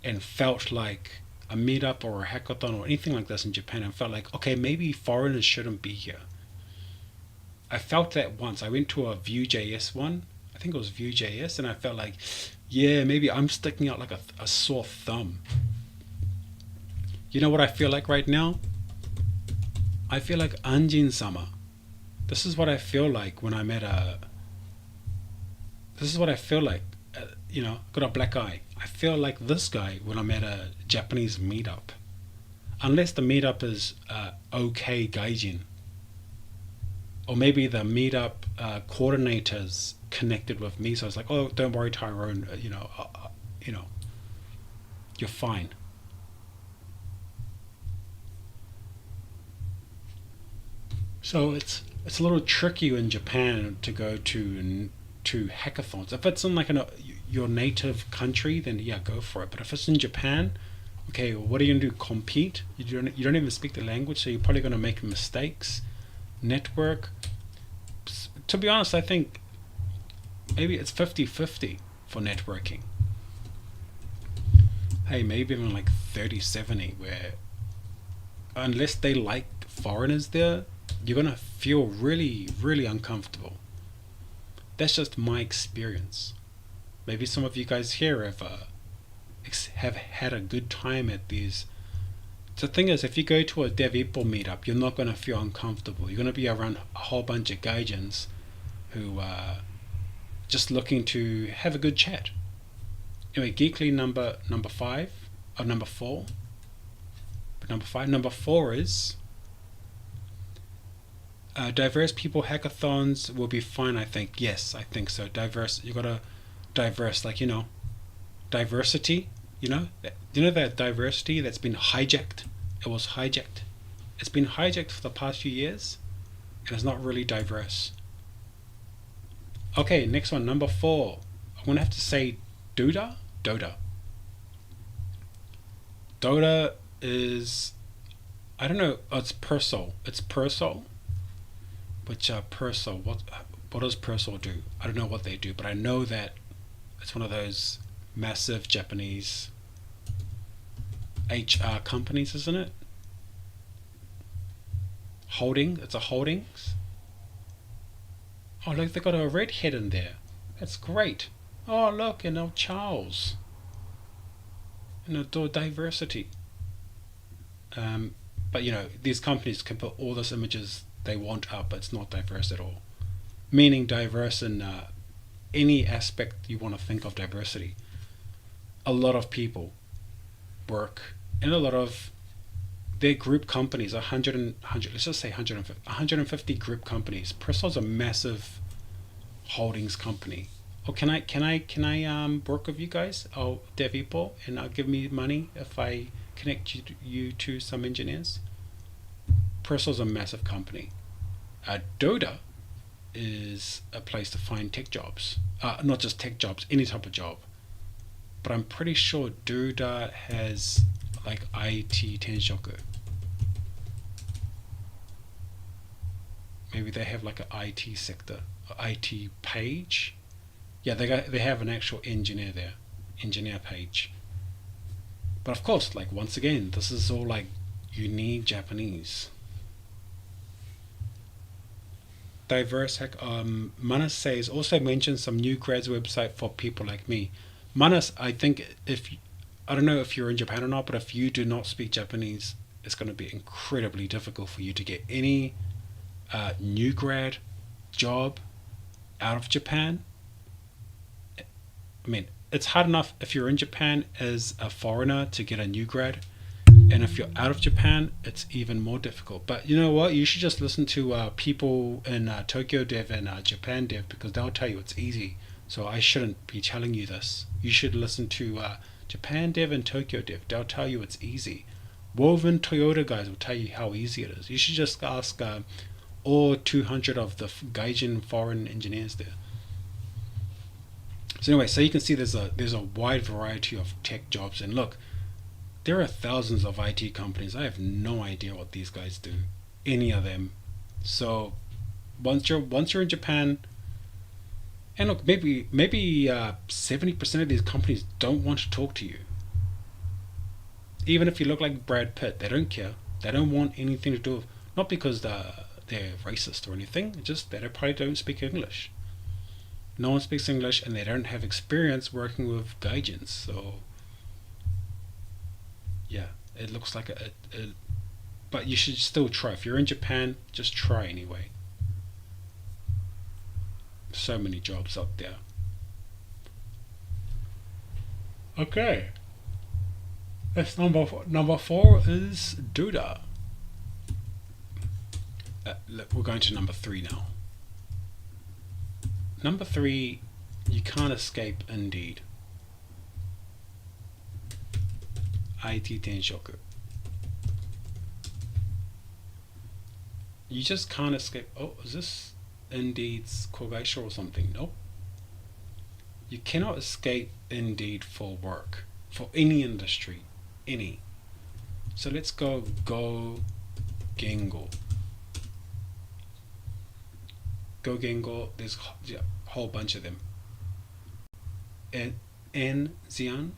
and felt like a meetup or a hackathon or anything like this in Japan and felt like, okay, maybe foreigners shouldn't be here? I felt that once. I went to a Vue.js one. I think it was Vue.js, and I felt like, yeah, maybe I'm sticking out like a sore thumb. You know what I feel like right now? I feel like Anjin-sama. This is what I feel like when I'm at This is what I feel like. Got a black eye. I feel like this guy when I'm at a Japanese meetup. Unless the meetup is okay gaijin. Or maybe the meetup coordinators connected with me, so it's like, oh, don't worry, Tyrone, you're fine. So it's a little tricky in Japan to go to hackathons. If it's in like your native country, then yeah, go for it. But if it's in Japan, okay, what are you gonna do? Compete? You don't even speak the language, so you're probably gonna make mistakes. Network. To be honest, I think maybe it's 50-50 for networking. Hey, maybe even like 30-70, where unless they like foreigners there, you're gonna feel really, really uncomfortable. That's just my experience. Maybe some of you guys here have had a good time at these. The thing is, if you go to a Devippo meetup, you're not gonna feel uncomfortable. You're gonna be around a whole bunch of gaijins who are just looking to have a good chat. Anyway, Geekly number 5 or number 4. But number 4 is diverse people hackathons will be fine. I think yes, I think so. Diverse. You gotta diverse, like diversity. That diversity that's been hijacked. It was hijacked. It's been hijacked for the past few years, and it's not really diverse. Okay, next one, number 4. I'm gonna have to say Doda. Doda is, I don't know. Oh, it's Persol. It's Persol. Which Persol? What does Persol do? I don't know what they do, but I know that it's one of those massive Japanese HR companies, isn't it? It's a holdings. Oh, look, they got a redhead in there. That's great. Oh, look, Charles. Diversity. But these companies can put all those images they want up, but it's not diverse at all. Meaning diverse in any aspect you want to think of diversity. A lot of people work in a lot of their group companies, 100, let's just say 150 group companies. Personal's a massive holdings company. Oh, can I work with you guys? Oh, Devippo, and give me money if I connect you to some engineers. Personal's a massive company. Doda is a place to find tech jobs. Not just tech jobs, any type of job. But I'm pretty sure Doda has like IT Tenshoku. Maybe they have like an IT sector, IT page. Yeah, they have an actual engineer there, engineer page. But of course, like once again, this is all like you need Japanese. Diverse hack. Manas says also mention some new grads website for people like me. Manas, I think if I don't know if you're in Japan or not, but if you do not speak Japanese, it's going to be incredibly difficult for you to get any new grad job out of Japan. I mean, it's hard enough if you're in Japan as a foreigner to get a new grad, and if you're out of Japan, it's even more difficult. But you know what? You should just listen to people in Tokyo Dev and Japan Dev because they'll tell you it's easy. So I shouldn't be telling you this. You should listen to Japan Dev and Tokyo Dev. They'll tell you it's easy. Woven Toyota guys will tell you how easy it is. You should just ask all 200 of the Gaijin foreign engineers there. So anyway, so you can see there's a wide variety of tech jobs, and look, there are thousands of IT companies. I have no idea what these guys do, any of them. So once you're in Japan, and look, maybe 70% of these companies don't want to talk to you. Even if you look like Brad Pitt, they don't care. They don't want anything to do with, not because they're racist or anything, just that they probably don't speak English. No one speaks English, and they don't have experience working with gaijins. So yeah, it looks like but you should still try. If you're in Japan, just try anyway. So many jobs out there. Okay, that's number four is Duda. Look, we're going to number three now. Number three, you can't escape Indeed. IT Tenshoku. You just can't escape. Oh, is this Indeed's Kogaisha or something? Nope. You cannot escape Indeed for work, for any industry, any. So let's go Gengo. Go Gengo, there's a whole bunch of them. And Xian.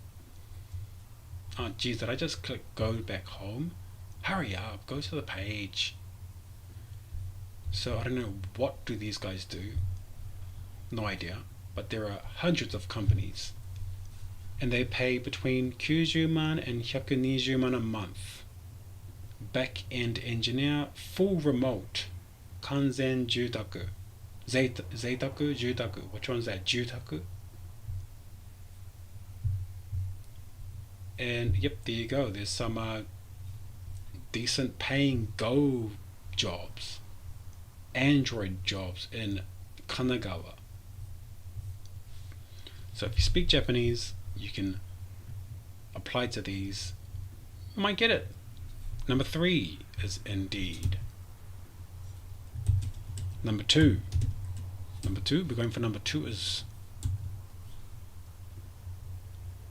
Oh geez, did I just click go back home? Hurry up, go to the page. So I don't know, what do these guys do? No idea. But there are hundreds of companies, and they pay between 90 man and 120 man a month. Back end engineer, full remote, kanzen jutaku. Zeitaku, jutaku. Which one's that? Jutaku? And yep, there you go. There's some decent paying Go jobs, Android jobs in Kanagawa. So if you speak Japanese, you can apply to these. You might get it. Number three is Indeed. Number two, we're going for number two is,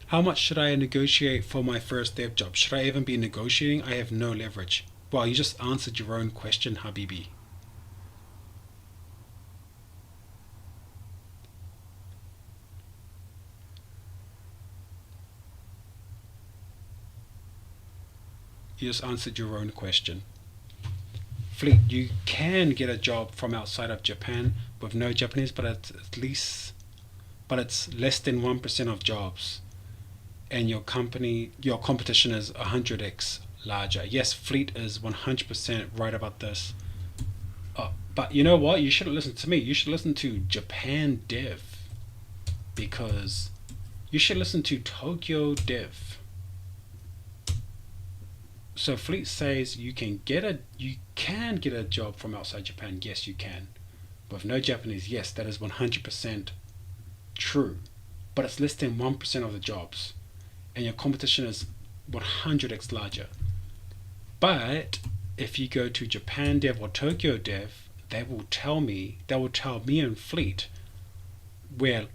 how much should I negotiate for my first dev job? Should I even be negotiating? I have no leverage. Well, you just answered your own question, Habibi. You just answered your own question. Fleet, you can get a job from outside of Japan with no Japanese, but it's less than 1% of jobs, and your competition is 100x larger. Yes, Fleet is 100% right about this. But you know what? You shouldn't listen to me. You should listen to Japan Dev, because you should listen to Tokyo Dev. So Fleet says you can get a job from outside Japan. Yes, you can. with no Japanese. Yes, that is 100% true, but it's less than 1% of the jobs, and your competition is 100x larger. But if you go to Japan Dev or Tokyo Dev, they will tell me in Fleet, we're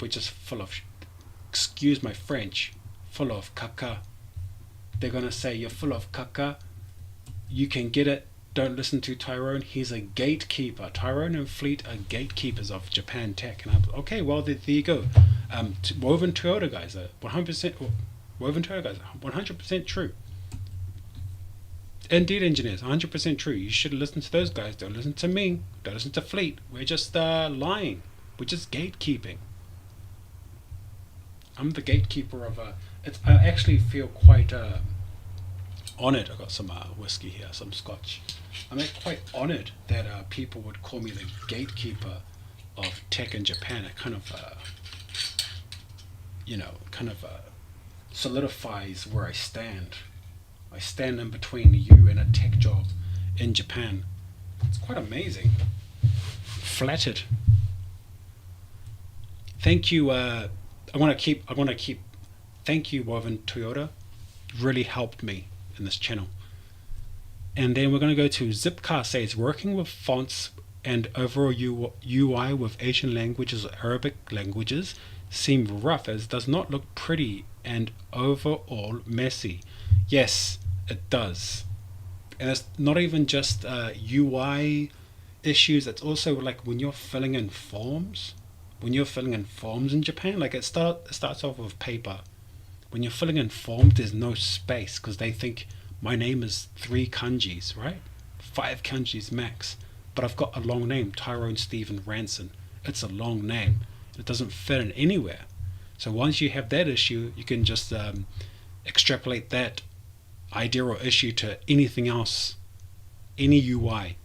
just full of, excuse my French, full of caca. They're gonna say you're full of caca. You can get it. Don't listen to Tyrone. He's a gatekeeper. Tyrone and Fleet are gatekeepers of Japan tech. And I'm okay. Well, there you go. Woven Toyota guys are 100%. Woven Toyota guys are 100% true. Indeed, engineers, 100% true. You should listen to those guys. Don't listen to me. Don't listen to Fleet. We're just lying. We're just gatekeeping. I'm the gatekeeper of I actually feel quite honored. I got some whiskey here, some scotch. I'm quite honored that people would call me the gatekeeper of tech in Japan. It kind of, solidifies where I stand. I stand in between you and a tech job in Japan. It's quite amazing. Flattered. Thank you. I want to keep. Thank you, Woven Toyota. Really helped me in this channel. And then we're going to go to Zipcar says working with fonts and overall UI with Asian languages or Arabic languages seem rough as does not look pretty and overall messy. Yes, it does. And it's not even just UI issues. It's also like when you're filling in forms. When you're filling in forms in Japan, like it starts off with paper. When you're filling in forms, there's no space because they think my name is 3 kanjis, right? 5 kanjis max. But I've got a long name, Tyrone Stephen Ranson. It's a long name. It doesn't fit in anywhere. So once you have that issue, you can just extrapolate that idea or issue to anything else, any UI.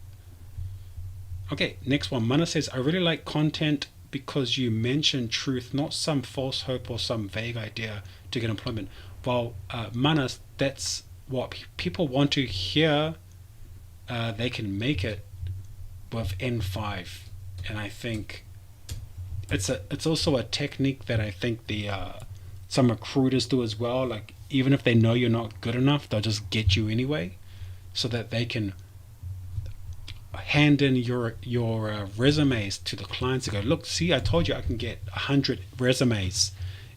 Okay, next one. Mana says, I really like content because you mention truth, not some false hope or some vague idea to get employment. Well, Mana, that's what people want to hear. They can make it with N5, and I think it's also a technique that I think the some recruiters do as well. Like even if they know you're not good enough, they'll just get you anyway, so that they can hand in your resumes to the clients and go, look, see, I told you I can get 100 resumes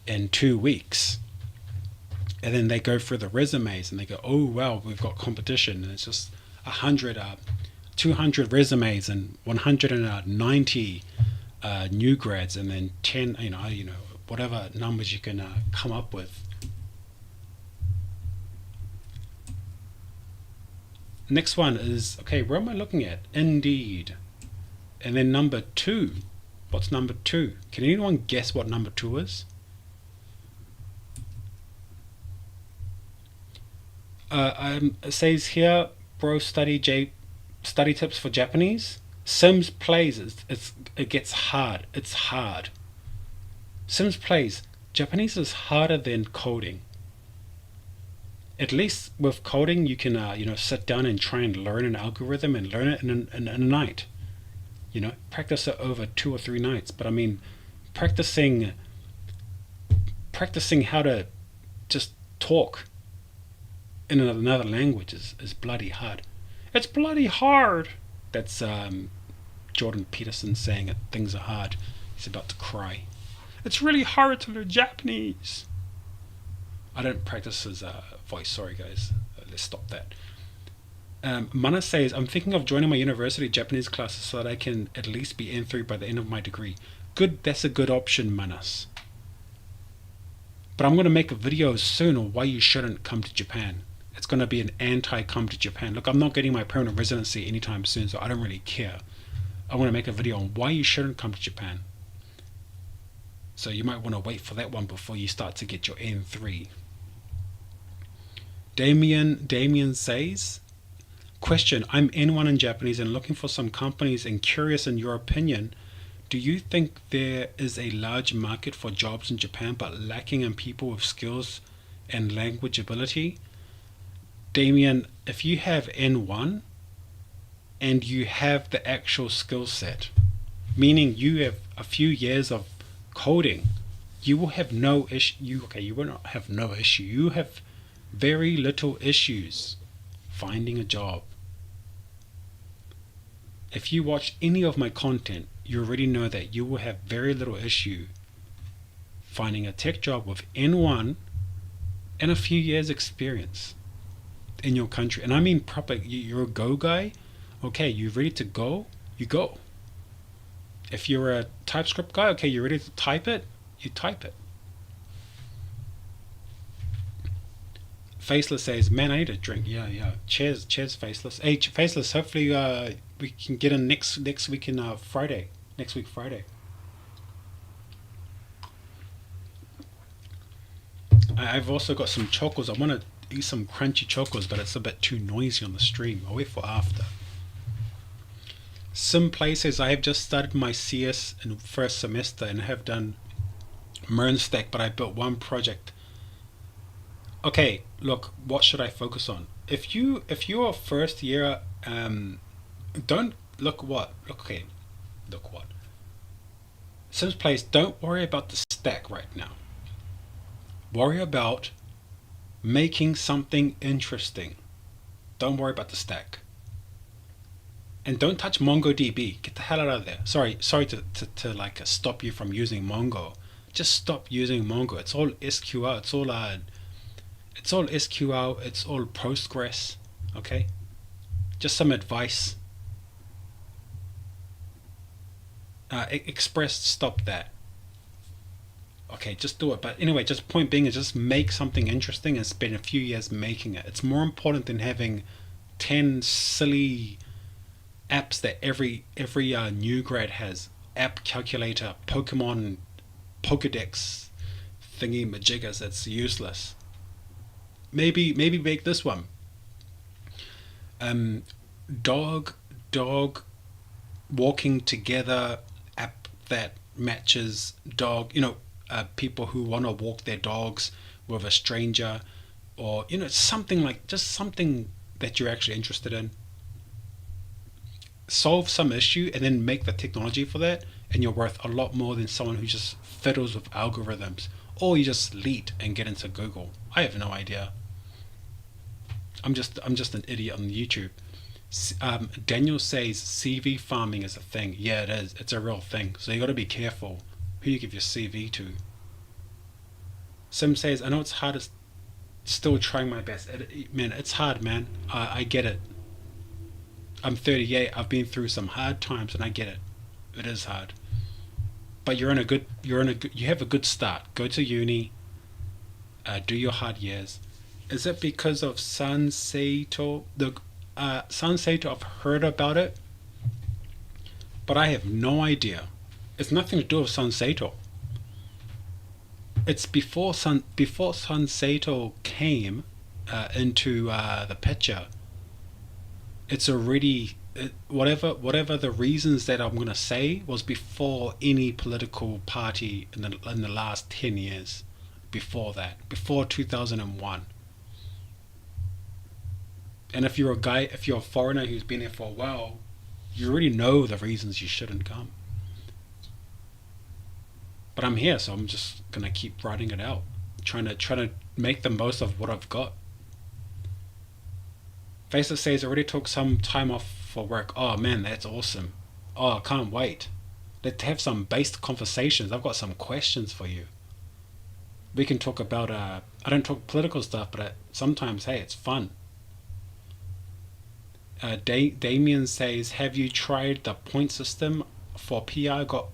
in 2 weeks. And then they go through the resumes and they go, oh wow, we've got competition, and it's just 200 resumes and 190 new grads, and then 10 whatever numbers you can come up with. Next one is, okay, where am I looking at? Indeed. And then number 2. What's number 2? Can anyone guess what number 2 is? It says here, bro, study tips for Japanese. Sims plays, it gets hard. It's hard. Sims plays. Japanese is harder than coding. At least with coding, you can sit down and try and learn an algorithm and learn it in a night. Practice it over 2 or 3 nights. But I mean, practicing how to just talk in another language is bloody hard. It's bloody hard. That's Jordan Peterson saying it. Things are hard. He's about to cry. It's really hard to learn Japanese. I don't practice his voice. Sorry, guys. Let's stop that. Mana says, I'm thinking of joining my university Japanese classes so that I can at least be N3 by the end of my degree. Good. That's a good option, Manas. But I'm going to make a video soon on why you shouldn't come to Japan. It's going to be an anti-come to Japan. Look, I'm not getting my permanent residency anytime soon, so I don't really care. I want to make a video on why you shouldn't come to Japan. So you might want to wait for that one before you start to get your N3. Damien says, question, I'm N1 in Japanese and looking for some companies and curious in your opinion, do you think there is a large market for jobs in Japan but lacking in people with skills and language ability? Damien, if you have N1 and you have the actual skill set, meaning you have a few years of coding, you will have no issue. You will not have no issue. You have very little issues finding a job. If you watch any of my content, you already know that you will have very little issue finding a tech job with N1 and a few years experience in your country. And I mean proper, you're a go guy, okay, you're ready to go, you go. If you're a TypeScript guy, okay, you're ready to type it, you type it. Faceless says, man, I need a drink. Yeah. Cheers, Faceless. Hey, Faceless, hopefully we can get in next week in Friday. Next week, Friday. I've also got some chocos. I want to eat some crunchy chocos, but it's a bit too noisy on the stream. I'll wait for after. Simplay says, I have just started my CS in first semester and have done MERN-stack, but I built one project. Okay, look, what should I focus on? If you're first year, don't look what. Simplay, don't worry about the stack right now. Worry about making something interesting. Don't worry about the stack. And don't touch MongoDB. Get the hell out of there. Sorry to like stop you from using Mongo. Just stop using Mongo. It's all SQL. It's all SQL. It's all Postgres. Okay. Just some advice. Express, stop that. Okay, just do it. But anyway, just point being is just make something interesting and spend a few years making it. It's more important than having 10 silly apps that every new grad has. App calculator, Pokemon, Pokedex, thingy majiggers. It's useless. Maybe make this one. Dog walking together app that matches dog. People who want to walk their dogs with a stranger, or something like just something that you're actually interested in. Solve some issue and then make the technology for that, and you're worth a lot more than someone who just fiddles with algorithms, or you just leet and get into Google. I have no idea. I'm just an idiot on YouTube. Daniel says CV farming is a thing. Yeah, it is. It's a real thing. So you got to be careful who you give your CV to. Sim says, I know it's hard. Still trying my best. Man, it's hard, man. I get it. I'm 38. I've been through some hard times, and I get it. It is hard. But you have a good start. Go to uni. Do your hard years. Is it because of San Saito? San Saito, I've heard about it, but I have no idea. It's nothing to do with San Saito. It's before San Saito came into the picture. It's already whatever the reasons that I'm going to say was before any political party in the last 10 years. Before that, before 2001. And if you're a foreigner who's been here for a while, you already know the reasons you shouldn't come. But I'm here, so I'm just gonna keep writing it out, trying to make the most of what I've got. Faceless says already took some time off for work. Oh man, that's awesome. Oh, I can't wait. Let's have some based conversations. I've got some questions for you. We can talk about I don't talk political stuff, but sometimes, hey, it's fun. Damien says, have you tried the point system for PR? I got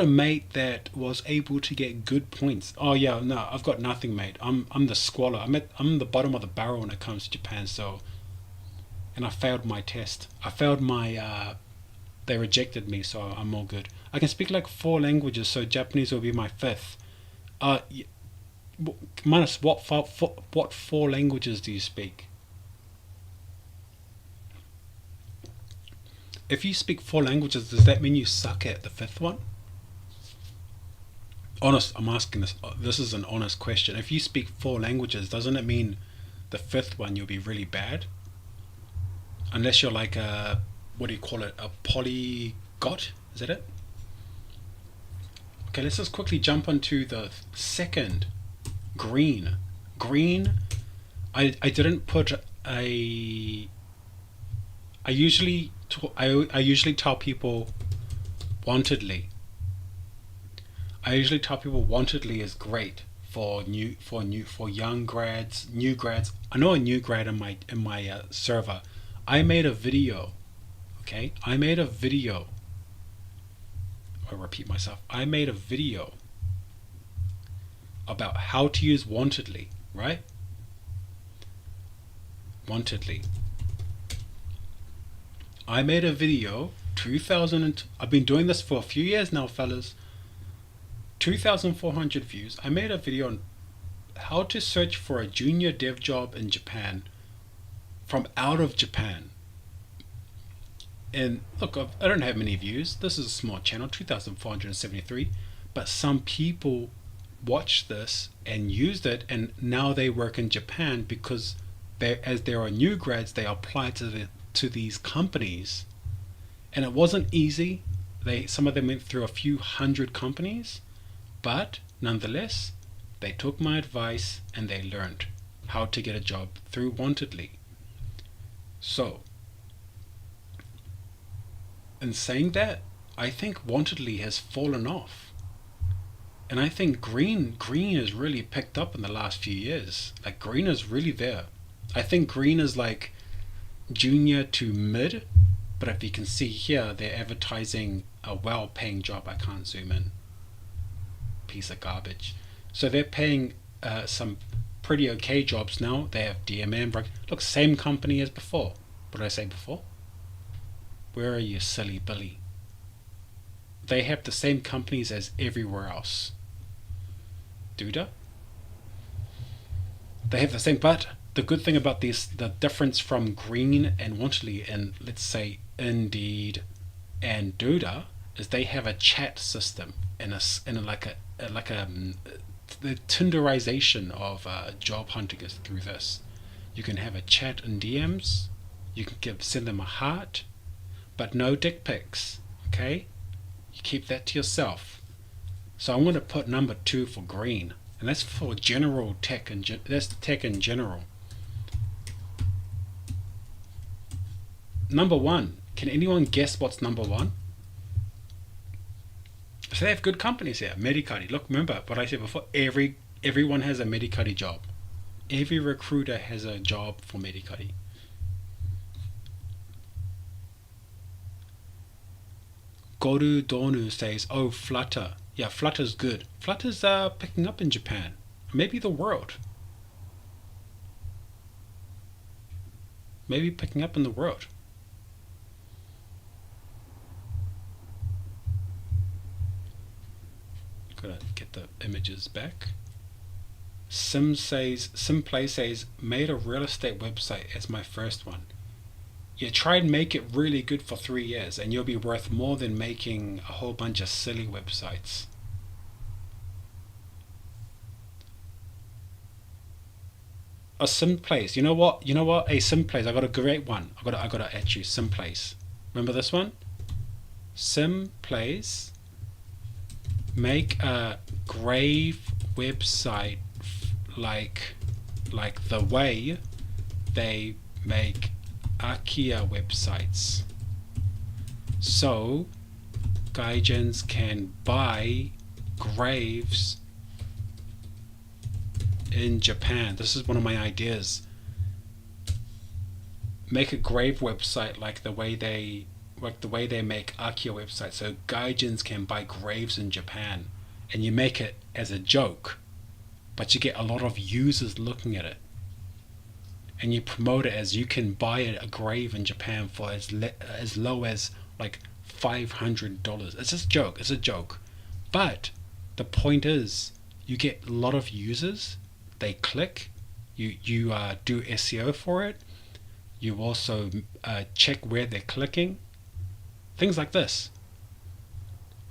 a mate that was able to get good points. Oh yeah, no, I've got nothing, mate. I'm the squalor. I'm the bottom of the barrel when it comes to Japan. So, and I failed my test. I failed my. They rejected me, so I'm all good. I can speak like 4 languages, so Japanese will be my 5th. Minus what 4 languages do you speak? If you speak 4 languages, does that mean you suck at the 5th one? I'm asking this. This is an honest question. If you speak 4 languages, doesn't it mean the 5th one you'll be really bad? Unless you're like a, what do you call it? A polyglot? Is that it? Okay, let's just quickly jump onto the second. Green. Green, I didn't put a... I usually tell people wantedly. I usually tell people wantedly is great for young grads, new grads. I know a new grad in my server. I made a video. Okay, I made a video. I'll repeat myself. I made a video about how to use wantedly, right? Wantedly. I made a video 2000 I've been doing this for a few years now, fellas. 2,400 views. I made a video on how to search for a junior dev job in Japan from out of Japan. And look, I don't have many views. This is a small channel, 2,473, but some people watched this and used it, and now they work in Japan because as there are new grads, they apply to these companies, and it wasn't easy. Some of them went through a few hundred companies, but nonetheless, they took my advice and they learned how to get a job through Wantedly. So, in saying that, I think Wantedly has fallen off. And I think green has really picked up in the last few years. Like, green is really there. I think green is like junior to mid, but if you can see here, they're advertising a well-paying job. I can't zoom in. Piece of garbage. So they're paying some pretty okay jobs now. They have DMM. Look, same company as before. What did I say before? Where are you, silly Billy? They have the same companies as everywhere else. Duda? They have the same, but the good thing about this, the difference from green and Wantedly and let's say Indeed and Duda, is they have a chat system and the Tinderization of job hunting is through this. You can have a chat in DMs. You can send them a heart, but no dick pics. Okay, you keep that to yourself. So I'm going to put number 2 for green, and that's for general tech, and that's tech in general. Number 1. Can anyone guess what's number 1? So they have good companies here. Medicati. Look, remember what I said before. Everyone has a Medicati job. Every recruiter has a job for Medicati. Goru Donu says, "Oh, Flutter. Yeah, Flutter's good. Flutter's picking up in Japan. Maybe the world. Maybe picking up in the world." Gotta get the images back. Simplay says, "Made a real estate website as my first one." Yeah, try and make it really good for 3 years and you'll be worth more than making a whole bunch of silly websites. A Simplace. You know what? A Simplace. I got a great one. I gotta at you. Simplace. Remember this one? Simplace. Make a grave website like the way they make IKEA websites, so gaijins can buy graves in Japan. This is one of my ideas. Make a grave website like the way they make IKEA websites, so gaijins can buy graves in Japan, and you make it as a joke, but you get a lot of users looking at it. And you promote it as you can buy a grave in Japan for as low as like $500. It's just a joke. It's a joke. But the point is, you get a lot of users. They click. You do SEO for it. You also check where they're clicking. Things like this.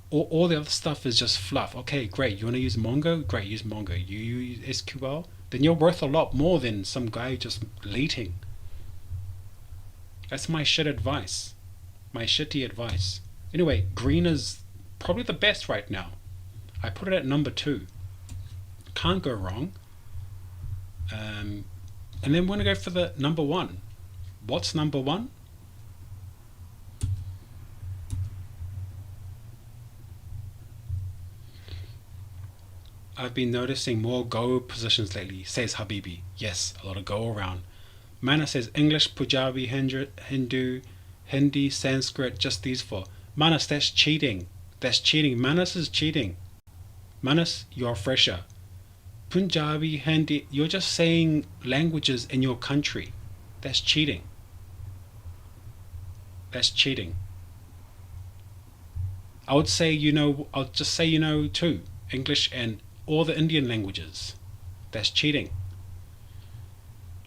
All the other stuff is just fluff. Okay, great. You want to use Mongo? Great, use Mongo. You use SQL? Then you're worth a lot more than some guy just leeting. That's my shit advice. My shitty advice. Anyway, green is probably the best right now. I put it at number 2. Can't go wrong. And then we're going to go for the number 1. What's number 1? I've been noticing more go positions lately, says Habibi. Yes, a lot of go around. Mana says English, Punjabi, Hindu, Hindi, Sanskrit, just these 4. Manas, that's cheating. That's cheating. Manas is cheating. Manas, you're fresher. Punjabi, Hindi, you're just saying languages in your country. That's cheating. That's cheating. I would say I'll just say too. English and all the Indian languages. That's cheating.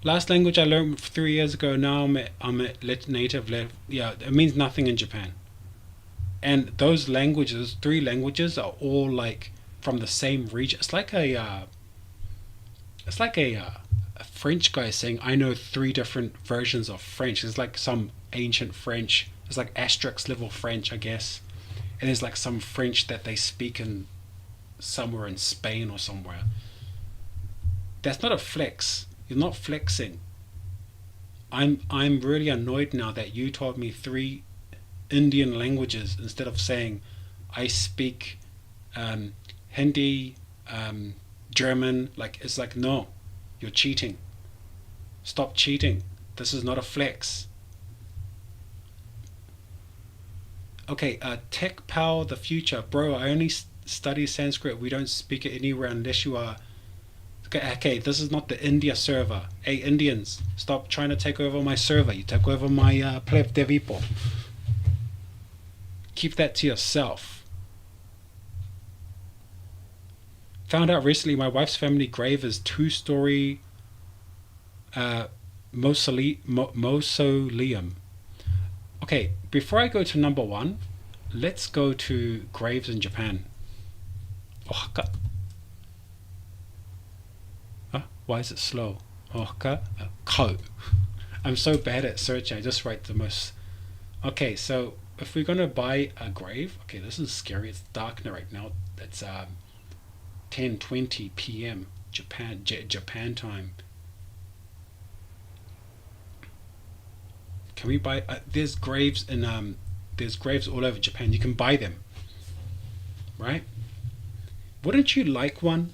Last language I learned 3 years ago. Now I'm a native. Yeah, it means nothing in Japan. And those languages, 3 languages, are all like from the same region. It's like a French guy saying, I know 3 different versions of French. There's like some ancient French. It's like asterisk level French, I guess. And there's like some French that they speak in somewhere in Spain or somewhere. That's not a flex. You're not flexing. I'm really annoyed now that you told me 3 Indian languages instead of saying I speak Hindi, German. Like, it's like, no, you're cheating. Stop cheating. This is not a flex. Okay, Tech Pal, the future. Bro, I only study Sanskrit. We don't speak it anywhere unless you are... Okay, this is not the India server. Hey, Indians, stop trying to take over my server. You took over my pleb Devippo. Keep that to yourself. Found out recently my wife's family grave is 2-story mausoleum. Okay, before I go to number 1, let's go to graves in Japan. Ohaka. Why is it slow? Ohaka. Ko. I'm so bad at searching. I just write the most. Okay, so if we're gonna buy a grave, okay, this is scary. It's dark right now. It's 10:20 p.m. Japan time. Can we buy? There's graves all over Japan. You can buy them, right? Wouldn't you like one?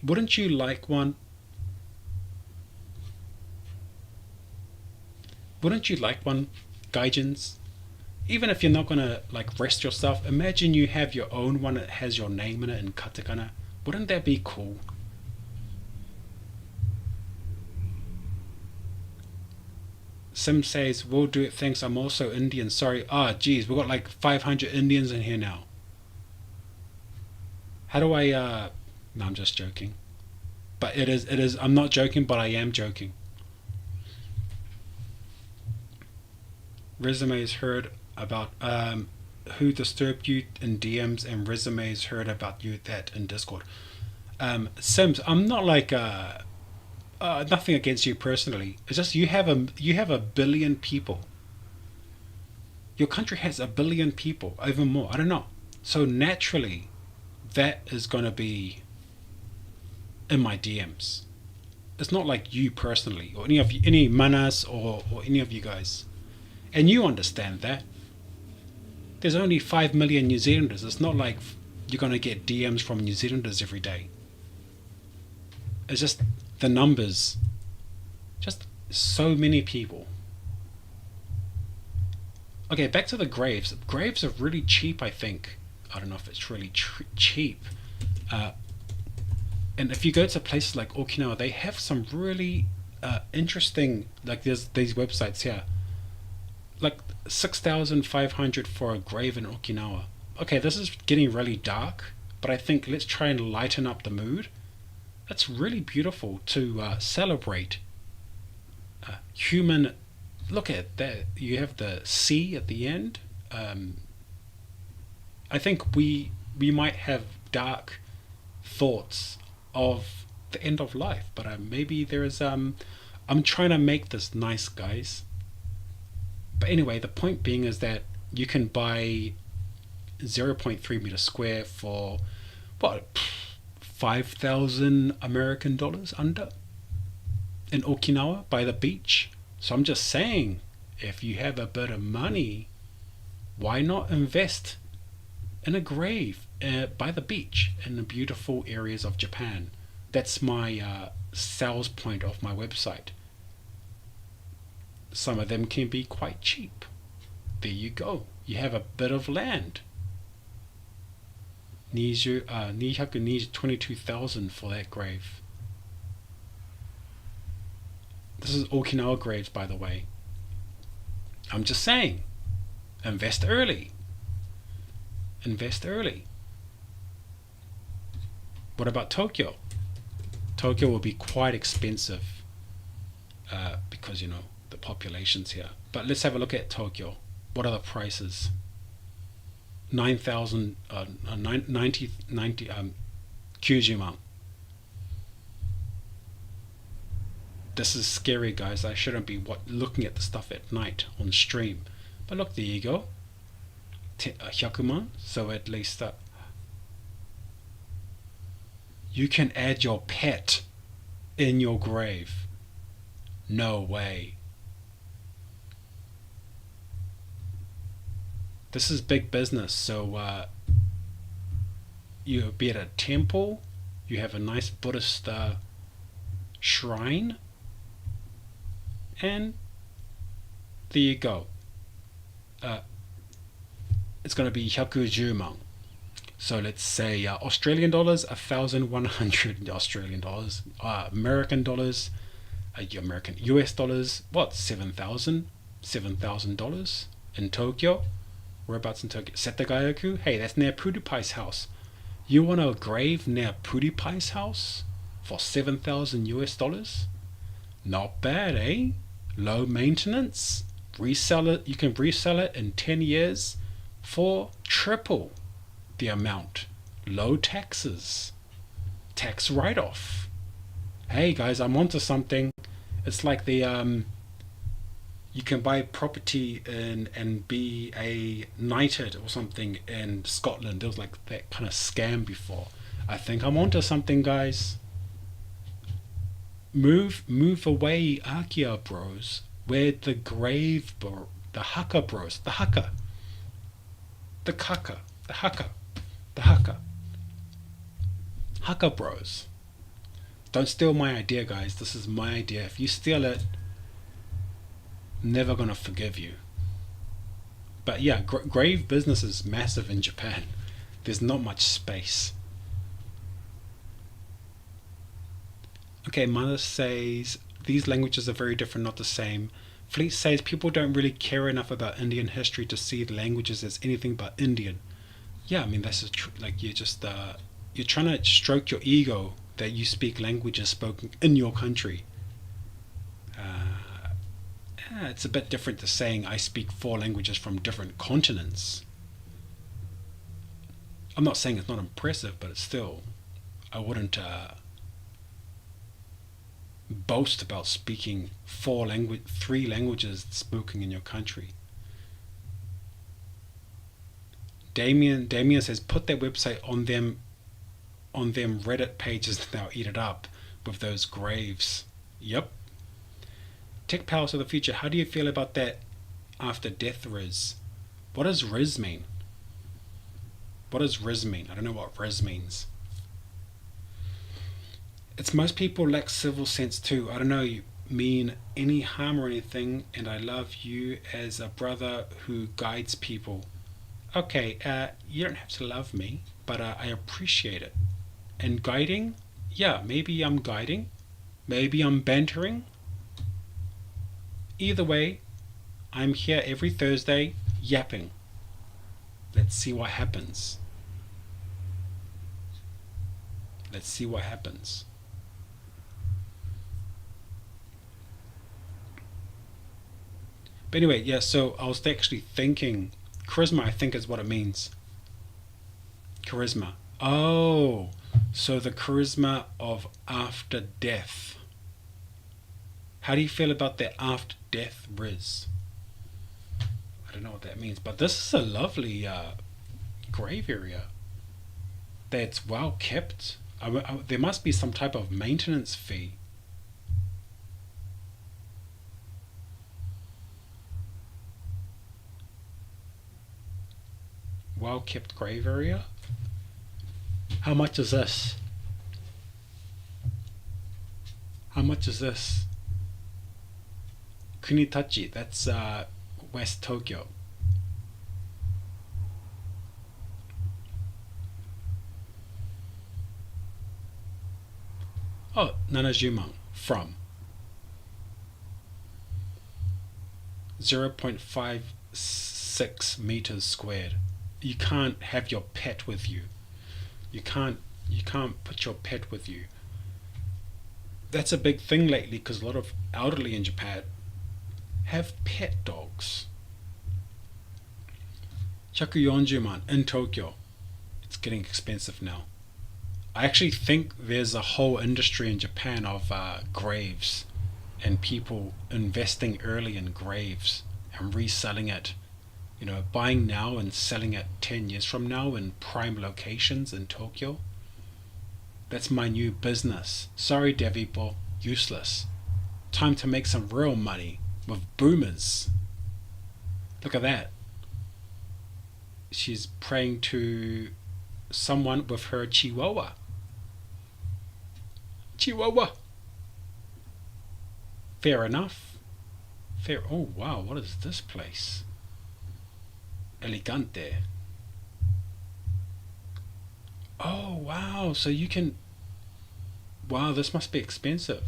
Wouldn't you like one? Wouldn't you like one, Gaijins? Even if you're not gonna like rest yourself, imagine you have your own one that has your name in it in katakana. Wouldn't that be cool? Sim says, we'll do it, thanks, I'm also Indian, sorry. Geez, we've got like 500 Indians in here now. How do I, no, I'm just joking. But it is, I'm not joking, but I am joking. Resumes heard about, who disturbed you in DMs, and resumes heard about you that in Discord. Sims, I'm not like, nothing against you personally. It's just you have a billion people. Your country has 1 billion people, even more. I don't know. So naturally, that is gonna be in my DMs. It's not like you personally, or any manas, or any of you guys, and you understand that. There's only 5 million New Zealanders. It's not like you're gonna get DMs from New Zealanders every day. It's just the numbers, just so many people. Okay, back to the graves. Graves are really cheap, I think. I don't know if it's really cheap. And if you go to places like Okinawa, they have some really interesting, like there's these websites here. Like 6,500 for a grave in Okinawa. Okay, this is getting really dark, but I think let's try and lighten up the mood. That's really beautiful to celebrate human. Look at that. You have the sea at the end. I think we might have dark thoughts of the end of life, but maybe there is. I'm trying to make this nice, guys. But anyway, the point being is that You can buy 0.3 meter square for what, 5,000 American dollars under in Okinawa by the beach. So I'm just saying, if you have a bit of money, why not invest in a grave by the beach in the beautiful areas of Japan? That's my sales point of my website. Some of them can be quite cheap. There you go. You have a bit of land. 222,000 for that grave. This is Okinawa graves, by the way. I'm just saying, invest early. Invest early. What about Tokyo? Tokyo will be quite expensive because, you know, the population's here. But let's have a look at Tokyo. What are the prices? 9,000, 90, Kyujuman. This is scary, guys. I shouldn't be looking at the stuff at night on stream. But look, there you go. 100,000. So at least you can add your pet in your grave. No way. This is big business. So you be at a temple, you have a nice Buddhist shrine, and there you go. It's going to be 110,000. So let's say Australian dollars, 1,100 Australian dollars. American dollars, American US dollars, what, $7,000 in Tokyo. Whereabouts in Tokyo? Setagayaku. Hey, that's near PewDiePie's house. You want a grave near PewDiePie's house for 7,000 US dollars? Not bad, eh? Low maintenance. Resell it. You can resell it in 10 years for triple the amount. Low taxes. Tax write-off. Hey guys, I'm onto something. It's like the you can buy property and be a knighted or something in Scotland. There was like that kind of scam before. I think I'm onto something, guys. Move away, Akia bros. We're the grave bro, the haka bros, the haka, the kaka, the haka, the haka, haka bros. Don't steal my idea, guys. This is my idea. If you steal it, never gonna forgive you. But yeah, grave business is massive in Japan. There's not much space. Okay, Mother says these languages are very different, not the same. Fleet says people don't really care enough about Indian history to see the languages as anything but Indian. Yeah, I mean that's like you're just you're trying to stroke your ego that you speak languages spoken in your country. It's a bit different to saying I speak 4 languages from different continents. I'm not saying it's not impressive, but it's still, I wouldn't boast about speaking 3 languages spoken in your country. Damien says put their website on them Reddit pages and they'll eat it up with those graves. Yep. Tech powers of the future. How do you feel about that after death Riz? What does Riz mean? What does Riz mean? I don't know what Riz means. It's most people lack civil sense too. I don't know you mean any harm or anything, and I love you as a brother who guides people. Okay, you don't have to love me, but I appreciate it. And guiding? Yeah, maybe I'm guiding. Maybe I'm bantering. Either way, I'm here every Thursday yapping. Let's see what happens. Let's see what happens. But anyway, yeah, so I was actually thinking, charisma I think is what it means. Charisma. Oh, so the charisma of after death. How do you feel about that after death Riz? I don't know what that means, but this is a lovely grave area that's well kept. There must be some type of maintenance fee. Well kept grave area. How much is this? How much is this? Kunitachi, that's West Tokyo. Oh, Nanajuman from 0.56 meters squared. You can't have your pet with you. You can't put your pet with you. That's a big thing lately because a lot of elderly in Japan have pet dogs. 140 man in Tokyo. It's getting expensive now. I actually think there's a whole industry in Japan of graves and people investing early in graves and reselling it. You know, buying now and selling it 10 years from now in prime locations in Tokyo. That's my new business. Sorry, Devippo, useless. Time to make some real money with boomers. Look at that. She's praying to someone with her chihuahua. Chihuahua. Fair enough. Fair. Oh wow, what is this place? Elegante. Oh wow, so you can. Wow, this must be expensive.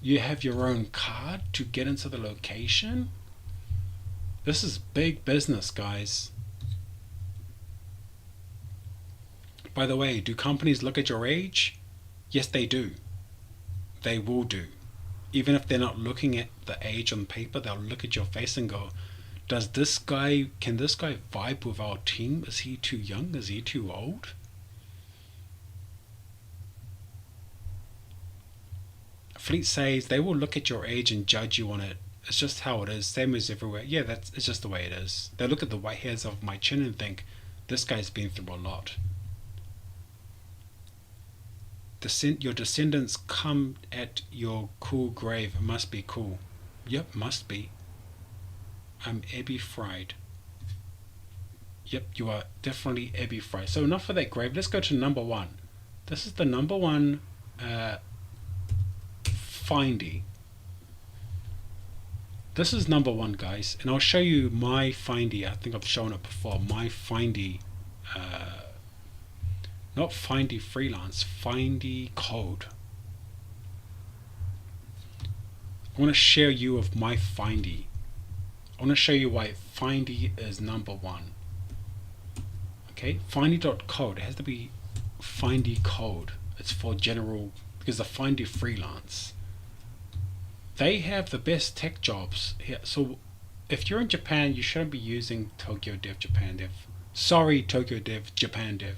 You have your own card to get into the location? This is big business, guys. By the way, do companies look at your age? Yes, they do. They will do. Even if they're not looking at the age on paper, they'll look at your face and go, can this guy vibe with our team? Is he too young? Is he too old? Fleet says they will look at your age and judge you on it. It's just how it is, same as everywhere. Yeah, it's just the way it is. They look at the white hairs of my chin and think, this guy's been through a lot. Your descendants come at your cool grave. It must be cool. Yep, must be. I'm Ebby Fried. Yep, you are definitely Ebby Fried. So enough for that grave. Let's go to number one. This is the number one findy. This is number one, guys, and I'll show you my findy. I think I've shown it before. My findy, not findy freelance, findy code. I want to share you with my findy. I want to show you why findy is number one. Okay, findy.code. It has to be findy code. It's for general, because the findy freelance, they have the best tech jobs here. So if you're in Japan, you shouldn't be using Tokyo Dev, Japan Dev. Sorry, Tokyo Dev, Japan Dev.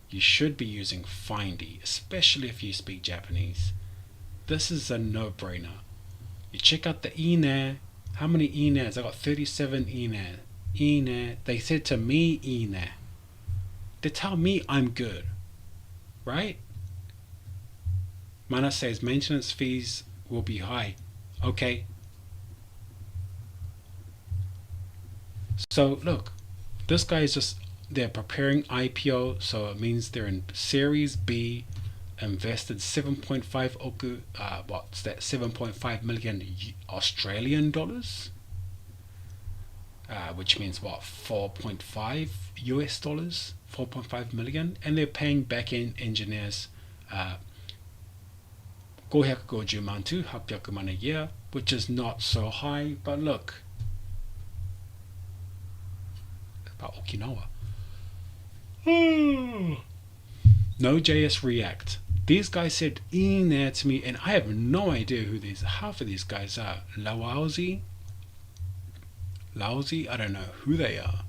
You should be using Findy, especially if you speak Japanese. This is a no-brainer. You check out the INE. How many INEs? I got 37 INE. INE. They said to me INE. They tell me I'm good. Right? Mana says maintenance fees will be high. Okay. So look, this guy is just, they're preparing IPO, so it means they're in Series B, invested 7.5 oku, what's that, 7.5 million Australian dollars, which means what, 4.5 US dollars, 4.5 million, and they're paying back-end engineers 550万to 800万 a year, which is not so high, but look, about Okinawa. Node.js React. These guys said in there to me, and I have no idea who these, half of these guys are. Lousy, I don't know who they are.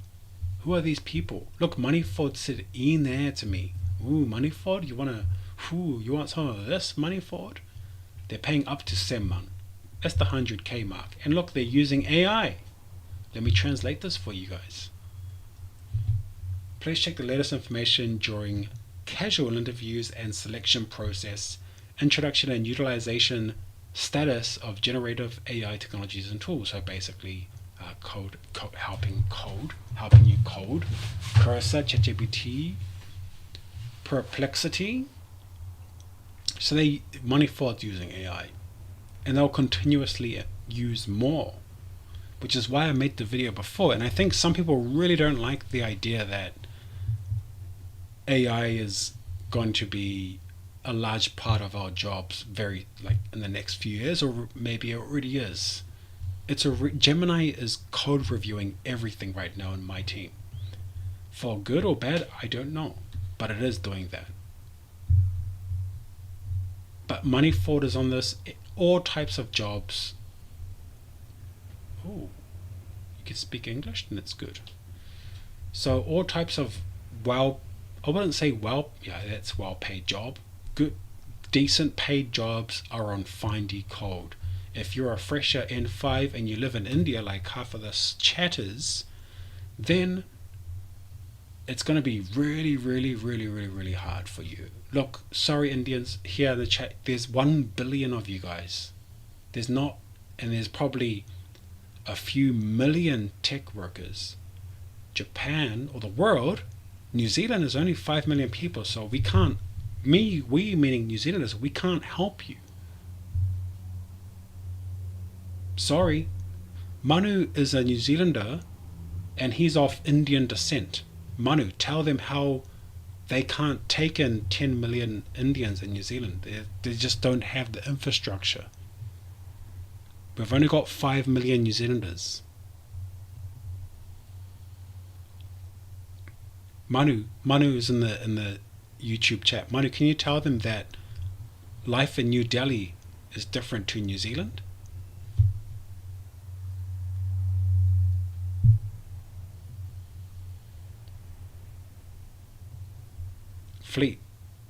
Who are these people? Look, Moneyford said in there to me. Ooh, Moneyford, you want some of this, Moneyford? They're paying up to 7 man. That's the 100K mark. And look, they're using AI. Let me translate this for you guys. Please check the latest information during casual interviews and selection process, introduction and utilization status of generative AI technologies and tools. So basically, helping you code. Cursor, ChatGPT, Perplexity. So Moneyfor's using AI, and they'll continuously use more, which is why I made the video before. And I think some people really don't like the idea that AI is going to be a large part of our jobs in the next few years, or maybe it already is. Gemini is code reviewing everything right now in my team. For good or bad, I don't know, but it is doing that. But Moneyford is on this. All types of jobs. Oh, you can speak English, and it's good. So all types of I wouldn't say that's well-paid job. Good, decent paid jobs are on Findy Code. If you're a fresher N5 and you live in India, like half of this chat is, then it's going to be really, really, really, really, really hard for you. Look, sorry Indians, here in the chat, there's 1 billion of you guys. There's probably a few million tech workers. Japan, or the world, New Zealand is only 5 million people, so we can't, we meaning New Zealanders, we can't help you. Sorry. Manu is a New Zealander and he's of Indian descent. Manu, tell them how they can't take in 10 million Indians in New Zealand. They just don't have the infrastructure. We've only got 5 million New Zealanders. Manu is in the YouTube chat. Manu, can you tell them that life in New Delhi is different to New Zealand? Fleet,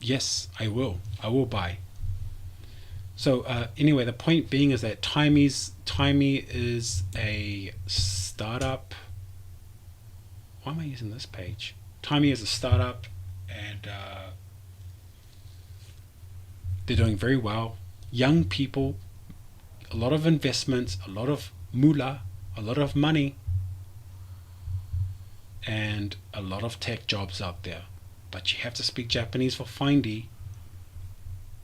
yes, I will buy. So anyway, the point being is that Timey is a startup. Why am I using this page? Timey is a startup, and they're doing very well. Young people, a lot of investments, a lot of moolah, a lot of money, and a lot of tech jobs out there. But you have to speak Japanese for Findy.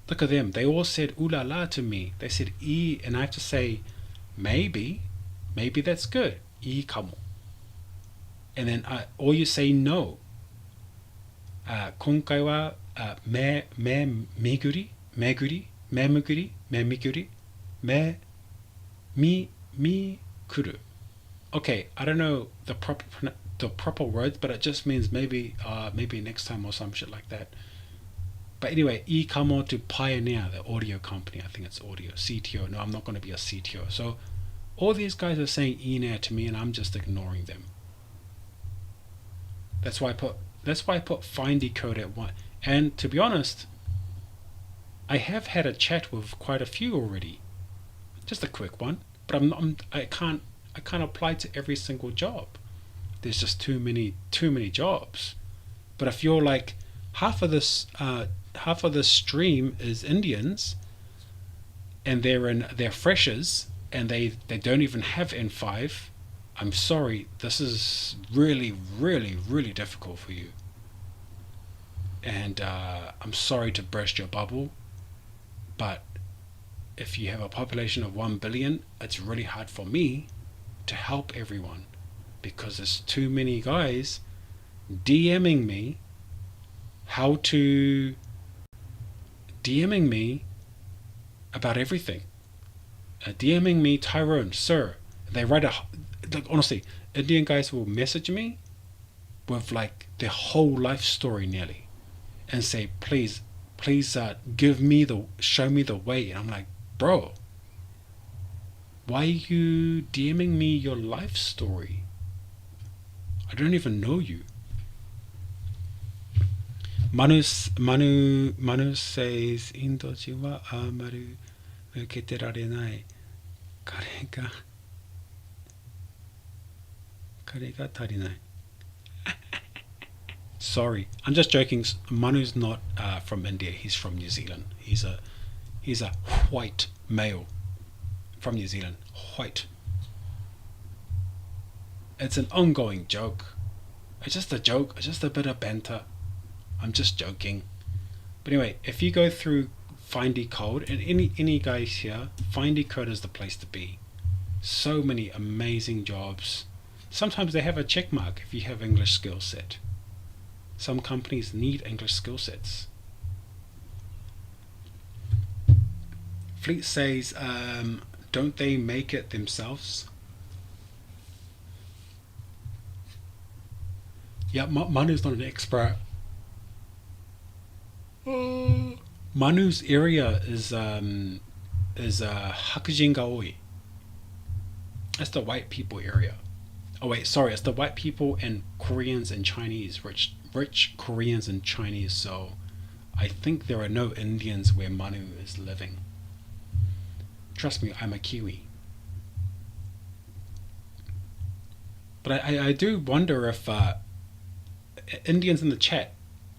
Look at them. They all said ooh la la to me. They said e, and I have to say maybe that's good. I kamo. And then or you say no. 今回はめみくりみくる. Okay, I don't know the proper words, but it just means maybe next time or some shit like that. But anyway, I kamo to Pioneer, the audio company. I think it's audio. CTO. No, I'm not going to be a CTO. So all these guys are saying I to me, and I'm just ignoring them. That's why I put Findy Code at 1. And to be honest, I have had a chat with quite a few already. Just a quick one, but I can't apply to every single job. There's just too many jobs. But if you're like half of this stream is Indians, and they're freshers, and they don't even have N5, I'm sorry, this is really, really, really difficult for you. And I'm sorry to burst your bubble, but if you have a population of 1 billion, it's really hard for me to help everyone, because there's too many guys DMing me about everything. DMing me, Tyrone, sir. They write like, honestly, Indian guys will message me with like their whole life story nearly, and say, please, show me the way. And I'm like, bro, why are you DMing me your life story? I don't even know you. Manu says, Indochi wa amaru uketerarenai. カレーが足りない. Sorry, I'm just joking. Manu's not from India. He's from New Zealand. He's a white male from New Zealand. White. It's an ongoing joke. It's just a joke. It's just a bit of banter. I'm just joking. But anyway, if you go through Findy Code, and any guys here, Findy Code is the place to be. So many amazing jobs. Sometimes they have a check mark if you have English skill set. Some companies need English skill sets. Fleet says, don't they make it themselves? Yeah, Manu's not an expert. Manu's area is Hakujin ga oi. That's the white people area. Oh wait, sorry, it's the white people and Koreans and Chinese, rich Koreans and Chinese. So I think there are no Indians where Manu is living. Trust me, I'm a Kiwi. But I do wonder if Indians in the chat,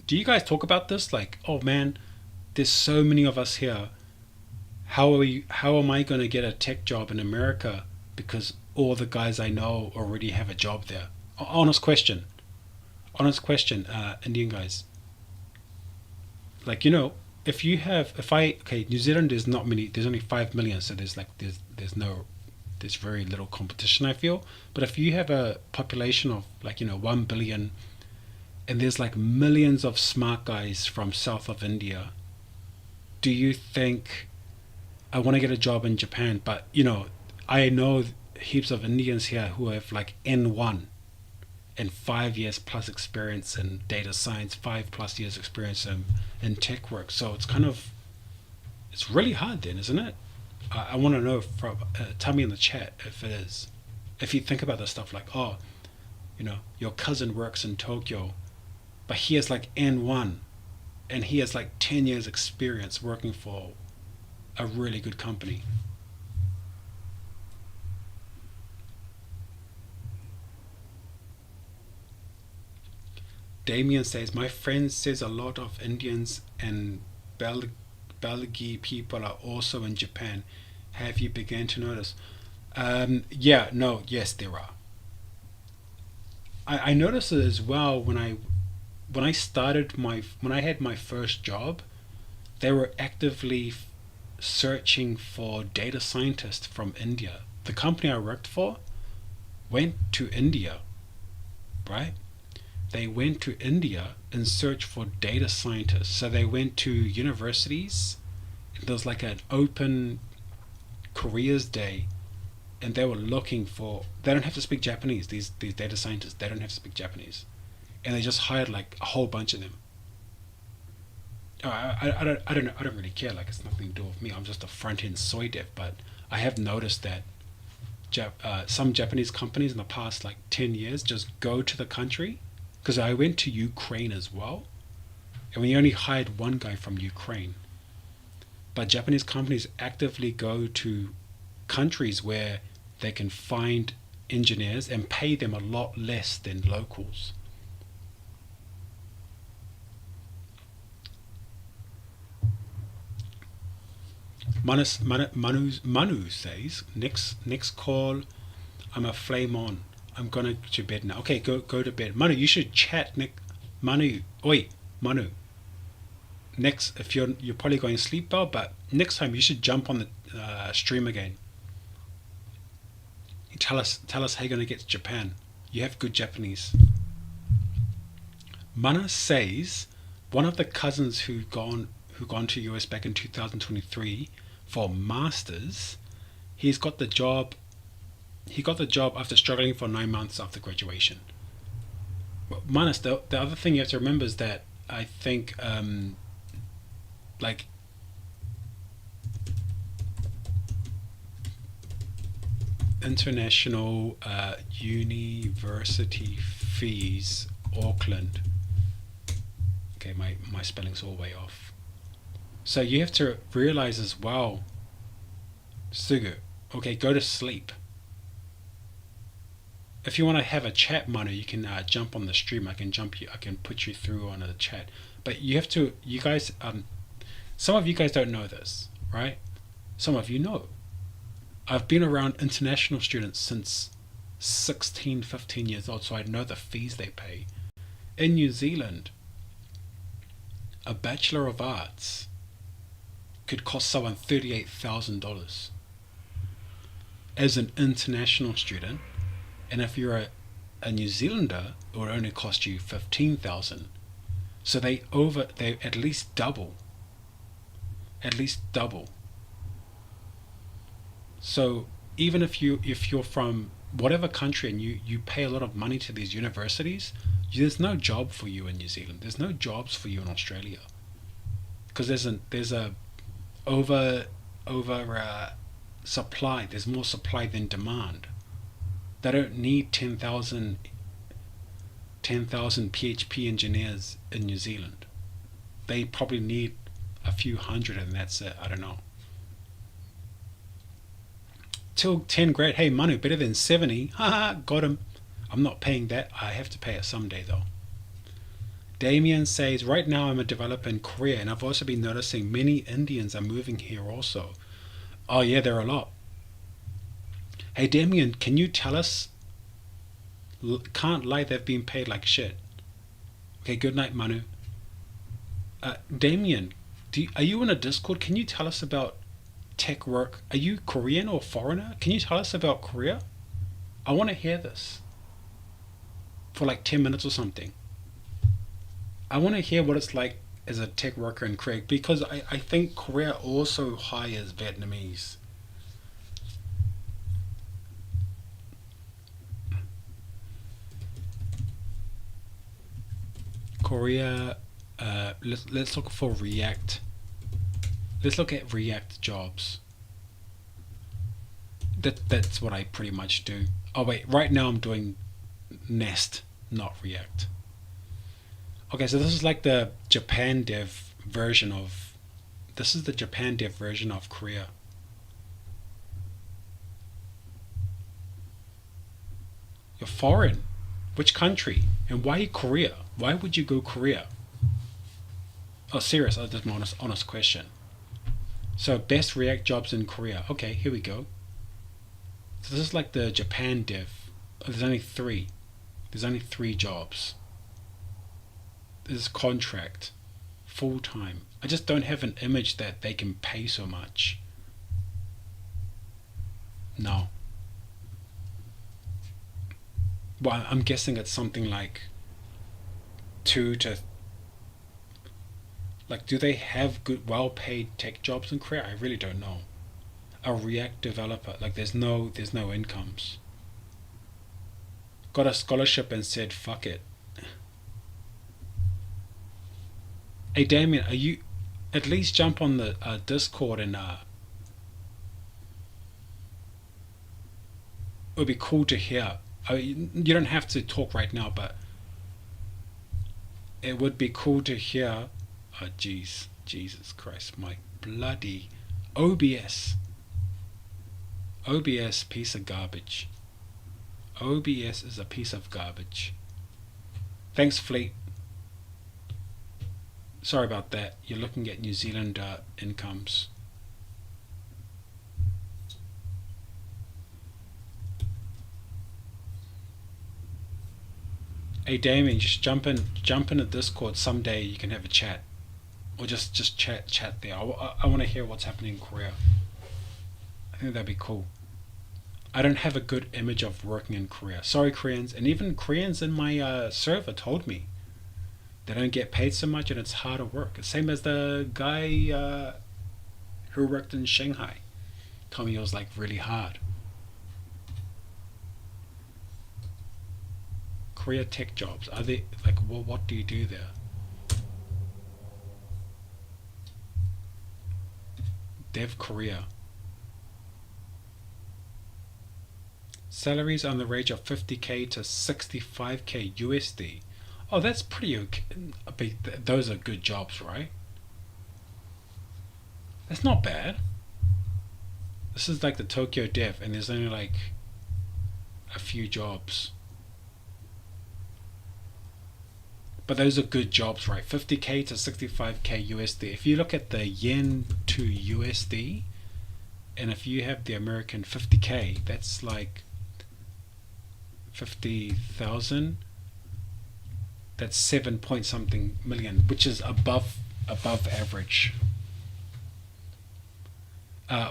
do you guys talk about this? Like, oh man, there's so many of us here. How am I going to get a tech job in America because all the guys I know already have a job there? Honest question. Indian guys. Like, okay, New Zealand, there's not many, there's only 5 million, so there's very little competition, I feel. But if you have a population of 1 billion, and there's like millions of smart guys from south of India, do you think I want to get a job in Japan? But I know heaps of Indians here who have like N1 and 5 years plus experience in data science, 5+ years experience in tech work. So it's really hard then, isn't it? I want to know tell me in the chat if it is. If you think about this stuff, like, oh, your cousin works in Tokyo, but he has like N1 and he has like 10 years experience working for a really good company. Damien says, my friend says a lot of Indians and Belgi people are also in Japan. Have you begun to notice? Yes, there are. I noticed it as well when I had my first job. They were actively searching for data scientists from India. The company I worked for went to India, right? They went to India in search for data scientists. So they went to universities. There was like an open careers day, and they were looking for. They don't have to speak Japanese. These data scientists, they don't have to speak Japanese, and they just hired like a whole bunch of them. I don't really care. Like, it's nothing to do with me. I'm just a front end soy dev. But I have noticed that some Japanese companies in the past like 10 years just go to the country. Because I went to Ukraine as well, and we only hired one guy from Ukraine. But Japanese companies actively go to countries where they can find engineers and pay them a lot less than locals. Manu says, next call, I'm a flame on. I'm going to bed now. Okay, go to bed. Manu, you should chat, Nick. Manu. Next, if you're probably going to sleep well, but next time you should jump on the stream again. Tell us how you're going to get to Japan. You have good Japanese. Mana says one of the cousins who gone to US back in 2023 for masters, he got the job after struggling for 9 months after graduation. Well, minus the other thing you have to remember is that I think like international university fees, Auckland. Okay, my spelling's all way off. So you have to realize as well, Sugu, Okay, go to sleep. If you want to have a chat, Manu, you can jump on the stream. I can put you through on a chat. But you have to. You guys. Some of you guys don't know this, right? Some of you know. I've been around international students since 16, 15 years old, so I know the fees they pay. In New Zealand, a Bachelor of Arts could cost someone $38,000 as an international student, and if you're a New Zealander, it would only cost you 15,000. So they at least double. At least double. So even if you're from whatever country and you pay a lot of money to these universities, there's no job for you in New Zealand. There's no jobs for you in Australia because there's a over supply. There's more supply than demand. They don't need 10,000 PHP engineers in New Zealand. They probably need a few hundred, and that's it. I don't know. Till 10 grade. Hey, Manu, better than 70. Haha, got him. I'm not paying that. I have to pay it someday, though. Damien says, right now I'm a developer in Korea, and I've also been noticing many Indians are moving here also. Oh, yeah, there are a lot. Hey, Damien, can you tell us? Can't lie, they've been paid like shit. Okay, good night, Manu. Damien, are you in a Discord? Can you tell us about tech work? Are you Korean or foreigner? Can you tell us about Korea? I want to hear this for like 10 minutes or something. I want to hear what it's like as a tech worker in Korea, because I think Korea also hires Vietnamese. Korea, let's look for React. Let's look at React jobs. That's what I pretty much do. Oh wait, right now I'm doing Nest, not React. Okay, so this is like the Japan dev version of. This is the Japan dev version of Korea. You're foreign. Which country? And why Korea? Why would you go Korea? Oh, serious. Oh, that's my honest question. So, best React jobs in Korea. Okay, here we go. So this is like the Japan dev. Oh, there's only 3. There's only 3 jobs. This is contract. Full time. I just don't have an image that they can pay so much. No. Well, I'm guessing it's something like 2 to. Like, do they have good, well-paid tech jobs in Korea? I really don't know. A React developer, like, there's no incomes. Got a scholarship and said, fuck it. Hey, Damien, are you? At least jump on the Discord and it would be cool to hear. You don't have to talk right now, but it would be cool to hear. Oh, jeez, Jesus Christ, my bloody OBS. OBS piece of garbage. OBS is a piece of garbage. Thanks, Fleet. Sorry about that. You're looking at New Zealand incomes. Hey Damien, just jump in a Discord someday. You can have a chat, or just chat there. I want to hear what's happening in Korea. I think that'd be cool. I don't have a good image of working in Korea. Sorry, Koreans, and even Koreans in my server told me they don't get paid so much and it's harder work. Same as the guy who worked in Shanghai. Told me it was like really hard. Korea tech jobs, are they like, well, what do you do there? Dev Korea. Salaries on the range of 50k to 65k USD. Oh, that's pretty okay. Those are good jobs, right? That's not bad. This is like the Tokyo Dev, and there's only like a few jobs. But those are good jobs, right? 50k to 65k USD. If you look at the yen to USD, and if you have the American 50k, that's like 50,000. That's 7 point something million, which is above average.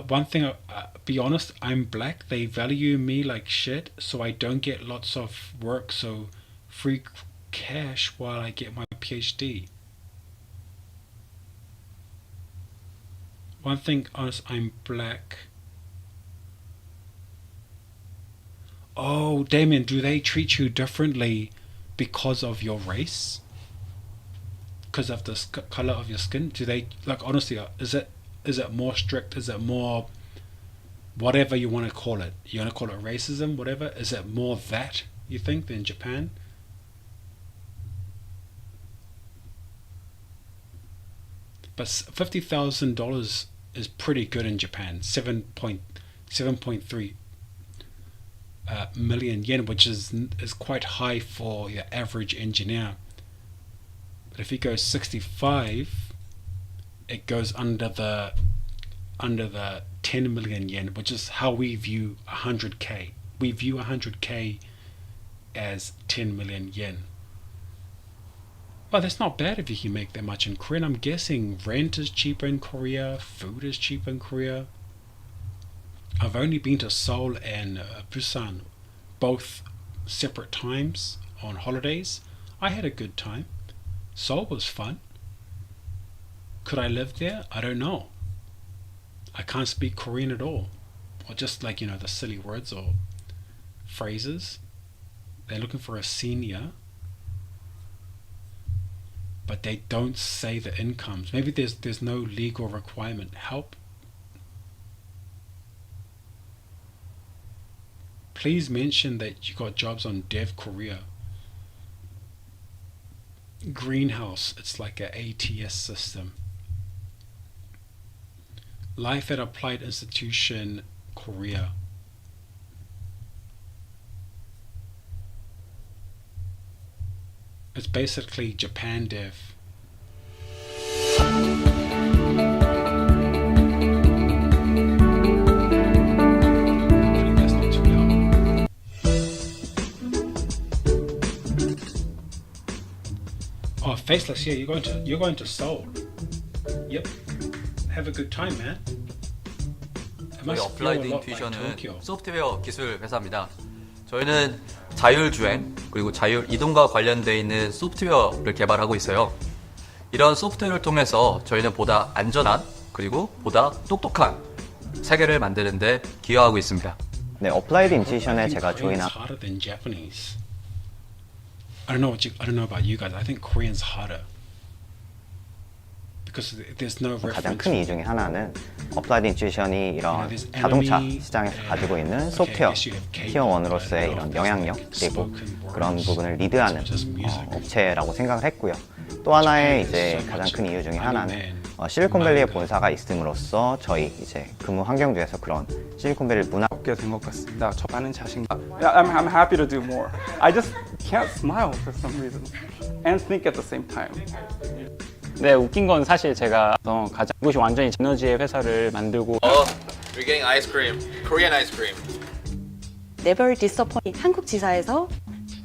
One thing, be honest, I'm black. They value me like shit, so I don't get lots of work. So free cash while I get my PhD. One thing, honest, I'm black. Oh, Damien, do they treat you differently because of your race? Because of the color of your skin? Do they, like, honestly, is it more strict? Is it more whatever you want to call it? You want to call it racism, whatever? Is it more that, you think, than Japan? But $50,000 is pretty good in Japan. 7.3 million yen, which is quite high for your average engineer. But if you go 65, it goes under the 10 million yen, which is how we view 100k. We view 100k as 10 million yen. Well, that's not bad if you can make that much in Korea. And I'm guessing rent is cheaper in Korea, food is cheaper in Korea. I've only been to Seoul and Busan, both separate times on holidays. I had a good time. Seoul was fun. Could I live there? I don't know. I can't speak Korean at all. Or just like, the silly words or phrases. They're looking for a senior, but they don't say the incomes. Maybe there's no legal requirement. Help. Please mention that you got jobs on Dev Korea. Greenhouse, it's like a ATS system. Life at Applied Institution Korea. It's basically Japan Dev. That's not too loud. Oh, Faceless, yeah, you're going to Seoul. Yep. Have a good time, man. 저희 어플라이드 인투이션은 소프트웨어 기술 회사입니다. 저희는 자율주행 그리고 자율 이동과 관련되어 있는 소프트웨어를 개발하고 있어요. 이런 소프트웨어를 통해서 저희는 보다 안전한 그리고 보다 똑똑한 세계를 만드는 데 기여하고 있습니다. 네, 어플라이드 인투이션에 제가 조인한 I don't know about you guys. I think Korean's harder. Because there's no 가장 큰 이유 중에 하나는 어플라이드 인투이션이 이런 자동차 시장에서 가지고 있는 소프트웨어 티어 1으로서의 이런 영향력 그리고 그런 부분을 리드하는 업체라고 생각을 했고요. 또 하나의 이제 가장 큰 이유 중에 하나는 실리콘밸리에 본사가 있음으로써 저희 이제 근무 환경 중에서 그런 실리콘밸리 문화 얻게 된 것 같습니다. 많은 자신감. I'm happy to do more. I just can't smile for some reason and think at the same time. 네, 웃긴 건 사실 제가 가장 이곳이 완전히 에너지의 회사를 만들고 We're getting ice cream, Korean ice cream. Never disappoint 한국 지사에서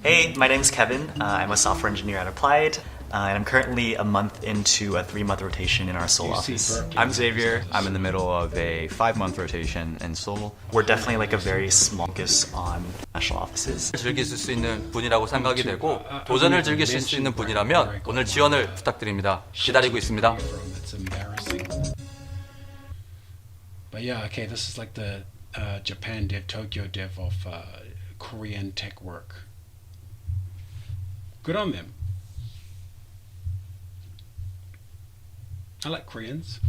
Hey, my name's Kevin. I'm a software engineer at Applied, and I'm currently a month into a 3-month rotation in our Seoul office. I'm Xavier. I'm in the middle of a 5-month rotation in Seoul. We're definitely like a very small focus on national offices. 즐길 수 있는 분이라고 생각이 되고 도전을 즐기실 수 있는 분이라면 오늘 지원을 부탁드립니다. 기다리고 있습니다. But yeah, okay, this is like the Japan Dev, Tokyo Dev of Korean tech work. Good on them. I like Koreans.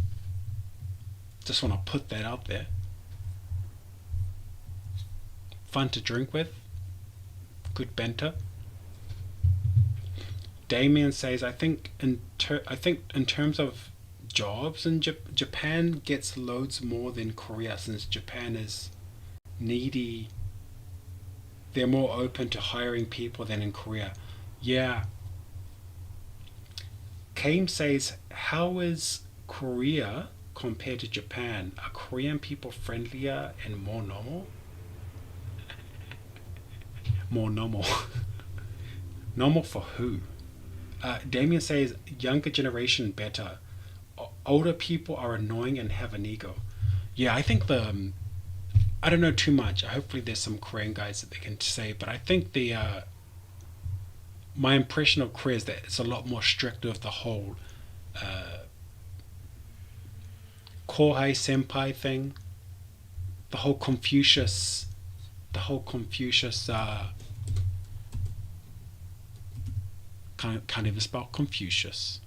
Just want to put that out there. Fun to drink with. Good banter. Damien says, I think in terms of jobs, and Japan gets loads more than Korea, since Japan is needy. They're more open to hiring people than in Korea. Yeah. Kame says, how is Korea compared to Japan? Are Korean people friendlier and more normal? More normal. Normal for who? Damien says, younger generation better. Older people are annoying and have an ego. Yeah, I think I don't know too much. Hopefully there's some Korean guys that they can say, but I think my impression of Korea is that it's a lot more strict with the whole Kohai Senpai thing, the whole Confucius can't even spell Confucius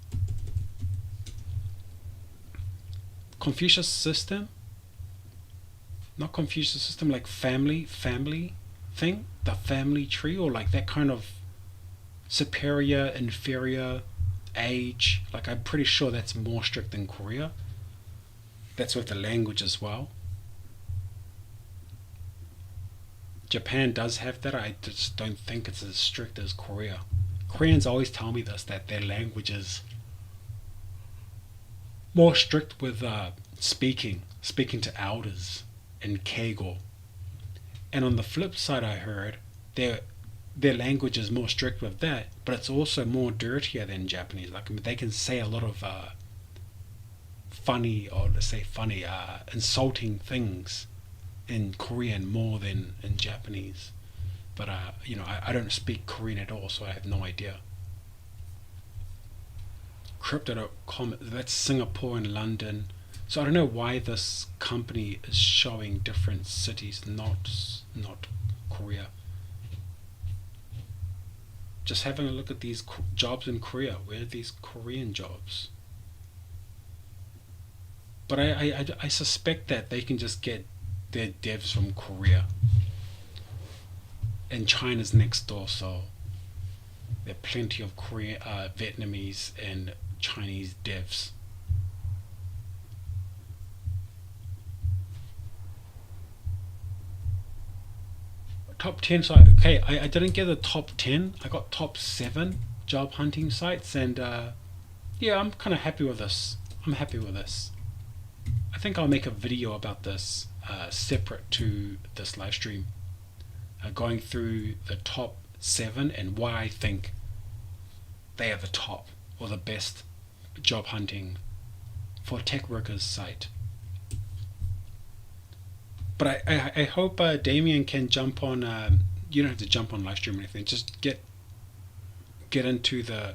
system, not Confucius system, like family thing, the family tree, or like that kind of superior, inferior, age. Like, I'm pretty sure that's more strict than Korea. That's with the language as well. Japan does have that. I just don't think it's as strict as Korea. Koreans always tell me this, that their language is more strict with speaking to elders and keigo. And on the flip side, I heard their language is more strict with that, but it's also more dirtier than Japanese. Like, I mean, they can say a lot of insulting things in Korean more than in Japanese. But I don't speak Korean at all, so I have no idea. Crypto.com, that's Singapore and London. So I don't know why this company is showing different cities, not Korea. Just having a look at these jobs in Korea. Where are these Korean jobs? But I suspect that they can just get their devs from Korea. And China's next door, so there are plenty of Korean, Vietnamese and Chinese devs. Top 10, so okay, I didn't get the top 10. I got top 7 job hunting sites, and yeah, I'm kind of happy with this. I think I'll make a video about this separate to this live stream, going through the top 7 and why I think they are the top or the best job hunting for tech workers site. But I hope Damien can jump on. You don't have to jump on live stream or anything. Just get into the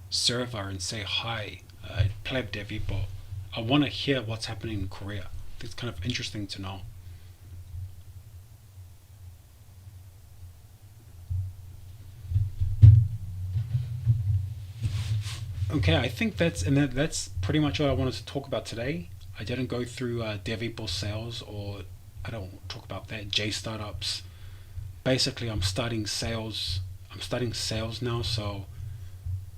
server and say hi. Pleb Devippo. I want to hear what's happening in Korea. It's kind of interesting to know. Okay, I think that's pretty much all I wanted to talk about today. I didn't go through Devippo sales, or I don't talk about that. J startups. Basically, I'm studying sales now. So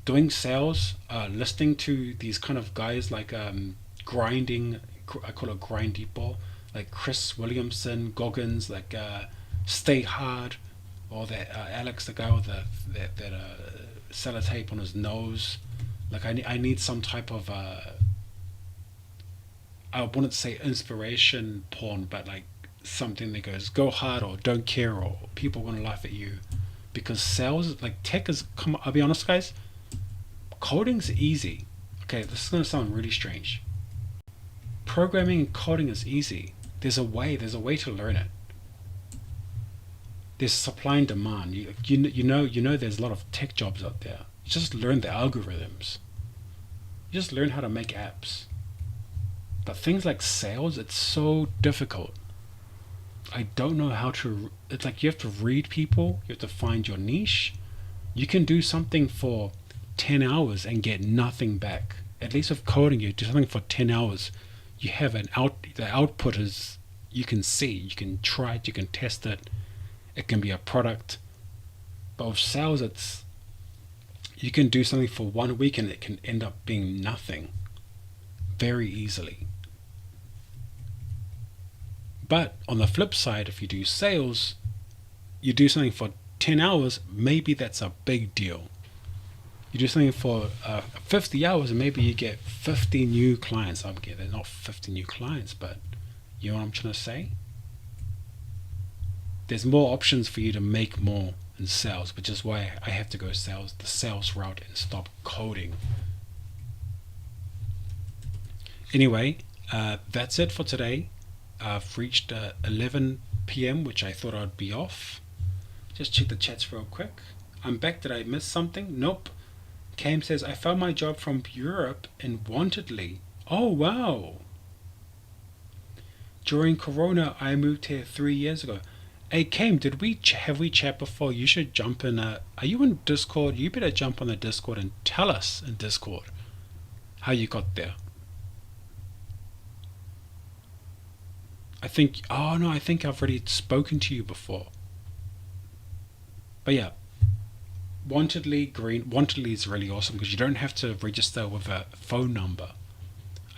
doing sales, listening to these kind of guys like grinding. I call it Devippo, like Chris Williamson, Goggins, like Stay Hard, or that Alex, the guy with that sellotape on his nose. Like I need some type of I wouldn't say inspiration porn, but like something that goes go hard or don't care, or people want to laugh at you. Because sales, like tech is, I'll be honest guys, coding's easy. Okay, this is going to sound really strange. Programming and coding is easy. There's a way to learn it. There's supply and demand. You know there's a lot of tech jobs out there. You just learn the algorithms. You just learn how to make apps. But things like sales, it's so difficult. I don't know how to. It's like you have to read people. You have to find your niche. You can do something for 10 hours and get nothing back. At least with coding, you do something for 10 hours. You have the output is, you can see, you can try it, you can test it. It can be a product. But with sales, you can do something for 1 week and it can end up being nothing. very easily. But on the flip side, if you do sales, you do something for 10 hours, maybe that's a big deal. You do something for 50 hours and maybe you get 50 new clients. Okay, they're not 50 new clients, but you know what I'm trying to say? There's more options for you to make more in sales, which is why I have to go the sales route and stop coding. Anyway, that's it for today. I've reached 11 p.m., which I thought I'd be off. Just check the chats real quick. I'm back. Did I miss something? Nope. Cam says, I found my job from Europe and wantedly. Oh, wow. During Corona, I moved here 3 years ago. Hey, Cam, have we chat before? You should jump in. Are you in Discord? You better jump on the Discord and tell us in Discord how you got there. I think I've already spoken to you before. But yeah, Wantedly is really awesome because you don't have to register with a phone number.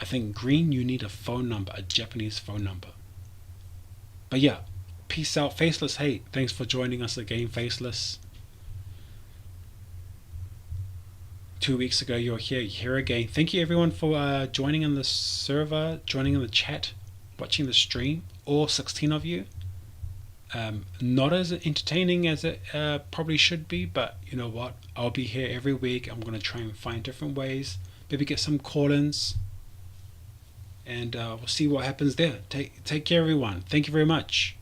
I think green, you need a phone number, a Japanese phone number. But yeah, peace out, Faceless. Hey, thanks for joining us again, Faceless. 2 weeks ago, you're here again. Thank you everyone for joining in the server, joining in the chat, watching the stream. All 16 of you. Not as entertaining as it probably should be, but you know what? I'll be here every week. I'm going to try and find different ways. Maybe get some call-ins. And we'll see what happens there. Take care, everyone. Thank you very much.